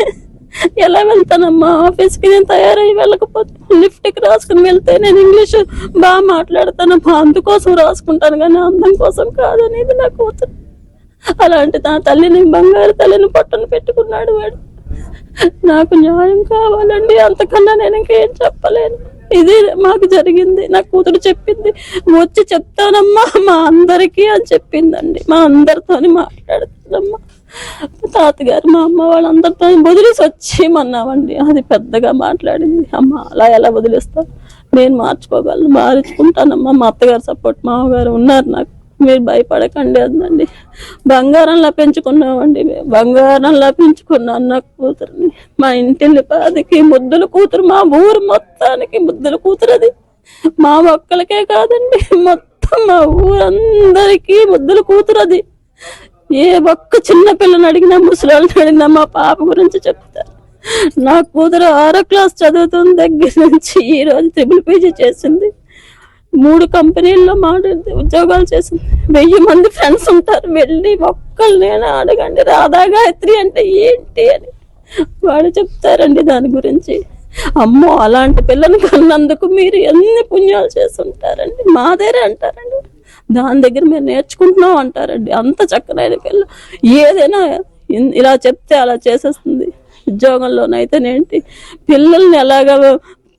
ఎలా వెళ్తానమ్మా ఆఫీస్కి, నేను తయారయ్యి వెళ్ళకపోతే లిఫ్ట్కి రాసుకుని వెళ్తే నేను ఇంగ్లీష్ బాగా మాట్లాడతానమ్మా, అందుకోసం రాసుకుంటాను కానీ అందం కోసం కాదనేది నా కూతురు. అలాంటి నా తల్లిని, బంగారు తల్లిని పట్టును పెట్టుకున్నాడు వాడు. నాకు న్యాయం కావాలండి, అంతకన్నా నేను ఇంకేం చెప్పలేను. ఇది మాకు జరిగింది. నా కూతురు చెప్పింది, వచ్చి చెప్తానమ్మా మా అందరికీ అని చెప్పిందండి. మా అందరితోని మాట్లాడుతుందమ్మా, తాతగారు మా అమ్మ వాళ్ళందరితో వదిలేసి వచ్చేయమన్నామండి. అది పెద్దగా మాట్లాడింది. అమ్మ అలా ఎలా వదిలేస్తాను, నేను మార్చుకుంటానమ్మా, మా అత్తగారు సపోర్ట్ మామగారు ఉన్నారు నాకు, మీరు భయపడకండి అందండి. బంగారంలా పెంచుకున్నామండి మేము, బంగారంలా పెంచుకున్నాను నా కూతురుని. మా ఇంటిల్లి పాదికి ముద్దుల కూతురు, మా ఊరు మొత్తానికి ముద్దుల కూతురు. అది మా ఒక్కలకే కాదండి, మొత్తం మా ఊరందరికీ ముద్దుల కూతురు. అది ఏ ఒక్క చిన్న పిల్లని అడిగినా, ముసలాళ్ళని అడిగినా మా పాప గురించి చెప్తారు. నా కూతురు 6వ క్లాస్ చదువుతున్న దగ్గర నుంచి ఈ రోజు ట్రిపుల్ పీజీ చేసింది. 3 కంపెనీల్లో ఉద్యోగాలు చేసింది. 1000 మంది ఫ్రెండ్స్ ఉంటారు, వెళ్ళి ఒక్కళ్ళనైనా అడగండి రాధా గాయత్రి అంటే ఏంటి అని వాడు చెప్తారండి దాని గురించి. అమ్మో అలాంటి పిల్లని కన్నందుకు మీరు ఎన్ని పుణ్యాలు చేస్తుంటారండి, మాదేరే అంటారండి. దాని దగ్గర మేము నేర్చుకుంటున్నాం అంటారండి. అంత చక్కనైన పిల్ల, ఏదైనా ఇలా చెప్తే అలా చేసేస్తుంది. ఉద్యోగంలోనైతేనేంటి, పిల్లల్ని ఎలాగా,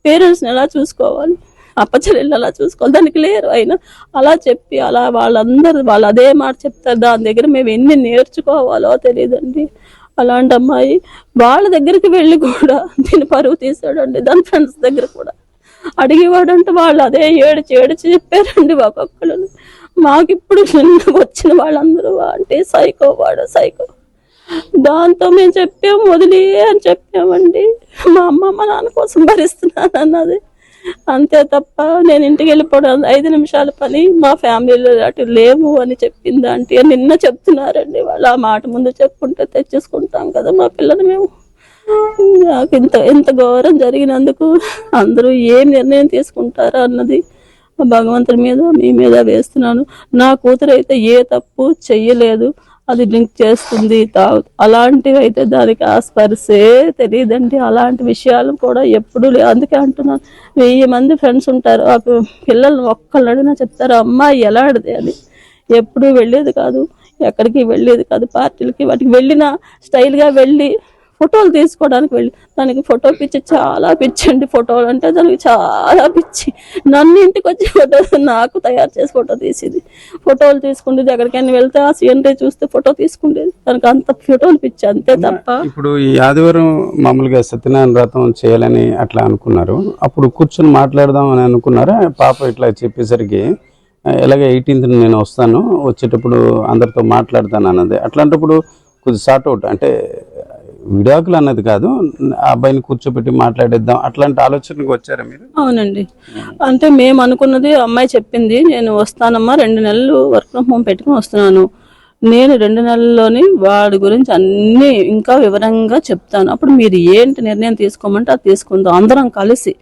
పేరెంట్స్ని ఎలా చూసుకోవాలి, అప్పచెల్లెళ్ళు ఎలా చూసుకోవాలి, దానికి లేరు. అయినా అలా చెప్పి అలా వాళ్ళు అదే మాట చెప్తారు. దాని దగ్గర మేము ఎన్ని నేర్చుకోవాలో తెలియదండి. అలాంటి అమ్మాయి వాళ్ళ దగ్గరికి వెళ్ళి కూడా దీని పరువు తీసాడండి. దాని ఫ్రెండ్స్ దగ్గర కూడా అడిగేవాడంటే వాళ్ళు అదే ఏడిచి చెప్పారండి ఒక్కొక్కరు. మాకిప్పుడు వచ్చిన వాళ్ళందరూ అంటే సైకో, వాడు సైకో. దాంతో మేము చెప్పాము, వదిలే అని చెప్పామండి. మా అమ్మ మా నాన్న కోసం భరిస్తున్నాను అన్నది, అంతే తప్ప నేను ఇంటికి వెళ్ళిపోవడం 5 నిమిషాల పని, మా ఫ్యామిలీలో అటు లేవు అని చెప్పింది అంటే నిన్న చెప్తున్నారండి వాళ్ళు. ఆ మాట ముందు చెప్పుకుంటే తెచ్చేసుకుంటాం కదా మా పిల్లలు మేము. నాకు ఇంత ఘోరం జరిగినందుకు అందరూ ఏం నిర్ణయం తీసుకుంటారా అన్నది భగవంతుడి మీద, మీ మీద వేస్తున్నాను. నా కూతురు అయితే ఏ తప్పు చెయ్యలేదు, అది డ్రింక్ చేస్తుంది, అలాంటివి అయితే దానికి ఆ స్పర్శే తెలియదండి. అలాంటి విషయాలు కూడా ఎప్పుడూ అందుకే అంటున్నాను, 1000 మంది ఫ్రెండ్స్ ఉంటారు, ఆ పిల్లల్ని ఒక్కళ్ళు అడిగినా చెప్తారు అమ్మాయి ఎలా ఆడితే అని. ఎప్పుడూ వెళ్ళేది కాదు, ఎక్కడికి వెళ్ళేది కాదు, పార్టీలకి వాటికి వెళ్ళినా స్టైల్గా వెళ్ళి ఫోటోలు తీసుకోవడానికి వెళ్ళి, దానికి ఫోటో పిచ్చి, చాలా పిచ్చి అండి. ఫోటోలు అంటే దానికి చాలా పిచ్చి. నన్ను ఇంటికి వచ్చి ఫోటో నాకు తయారు చేసి ఫోటో తీసేది, ఫోటోలు తీసుకుండేది. ఎక్కడికైనా వెళ్తే ఆ సీనరీ చూస్తే ఫోటో తీసుకుండేది. దానికి అంత ఫోటోలు పిచ్చి, అంతే తప్ప. ఇప్పుడు ఈ ఆదివారం మామూలుగా సత్యనారాయణ వ్రతం చేయాలని అట్లా అనుకున్నారు, అప్పుడు కూర్చొని మాట్లాడదాం అని అనుకున్నారా? పాప ఇట్లా చెప్పేసరికి ఎలాగే 18th నేను వస్తాను, వచ్చేటప్పుడు అందరితో మాట్లాడతాను అన్నది. అట్లాంటప్పుడు కొద్ది సార్ట్ అవుట్ అంటే విడాకులు అన్నది కాదు, అబ్బాయిని కూర్చోబెట్టి మాట్లాడేద్దాం అట్లాంటి ఆలోచనకు వచ్చారా మీరు? అవునండి, అంటే మేము అనుకున్నది, అమ్మాయి చెప్పింది నేను వస్తానమ్మా, 2 నెలలు వర్క్ ఫ్రమ్ హోమ్ పెట్టుకుని వస్తున్నాను, నేను 2 నెలల్లోని వాడి గురించి అన్నీ ఇంకా వివరంగా చెప్తాను, అప్పుడు మీరు ఏంటి నిర్ణయం తీసుకోమంటే అది తీసుకుందాం, అందరం కలిసి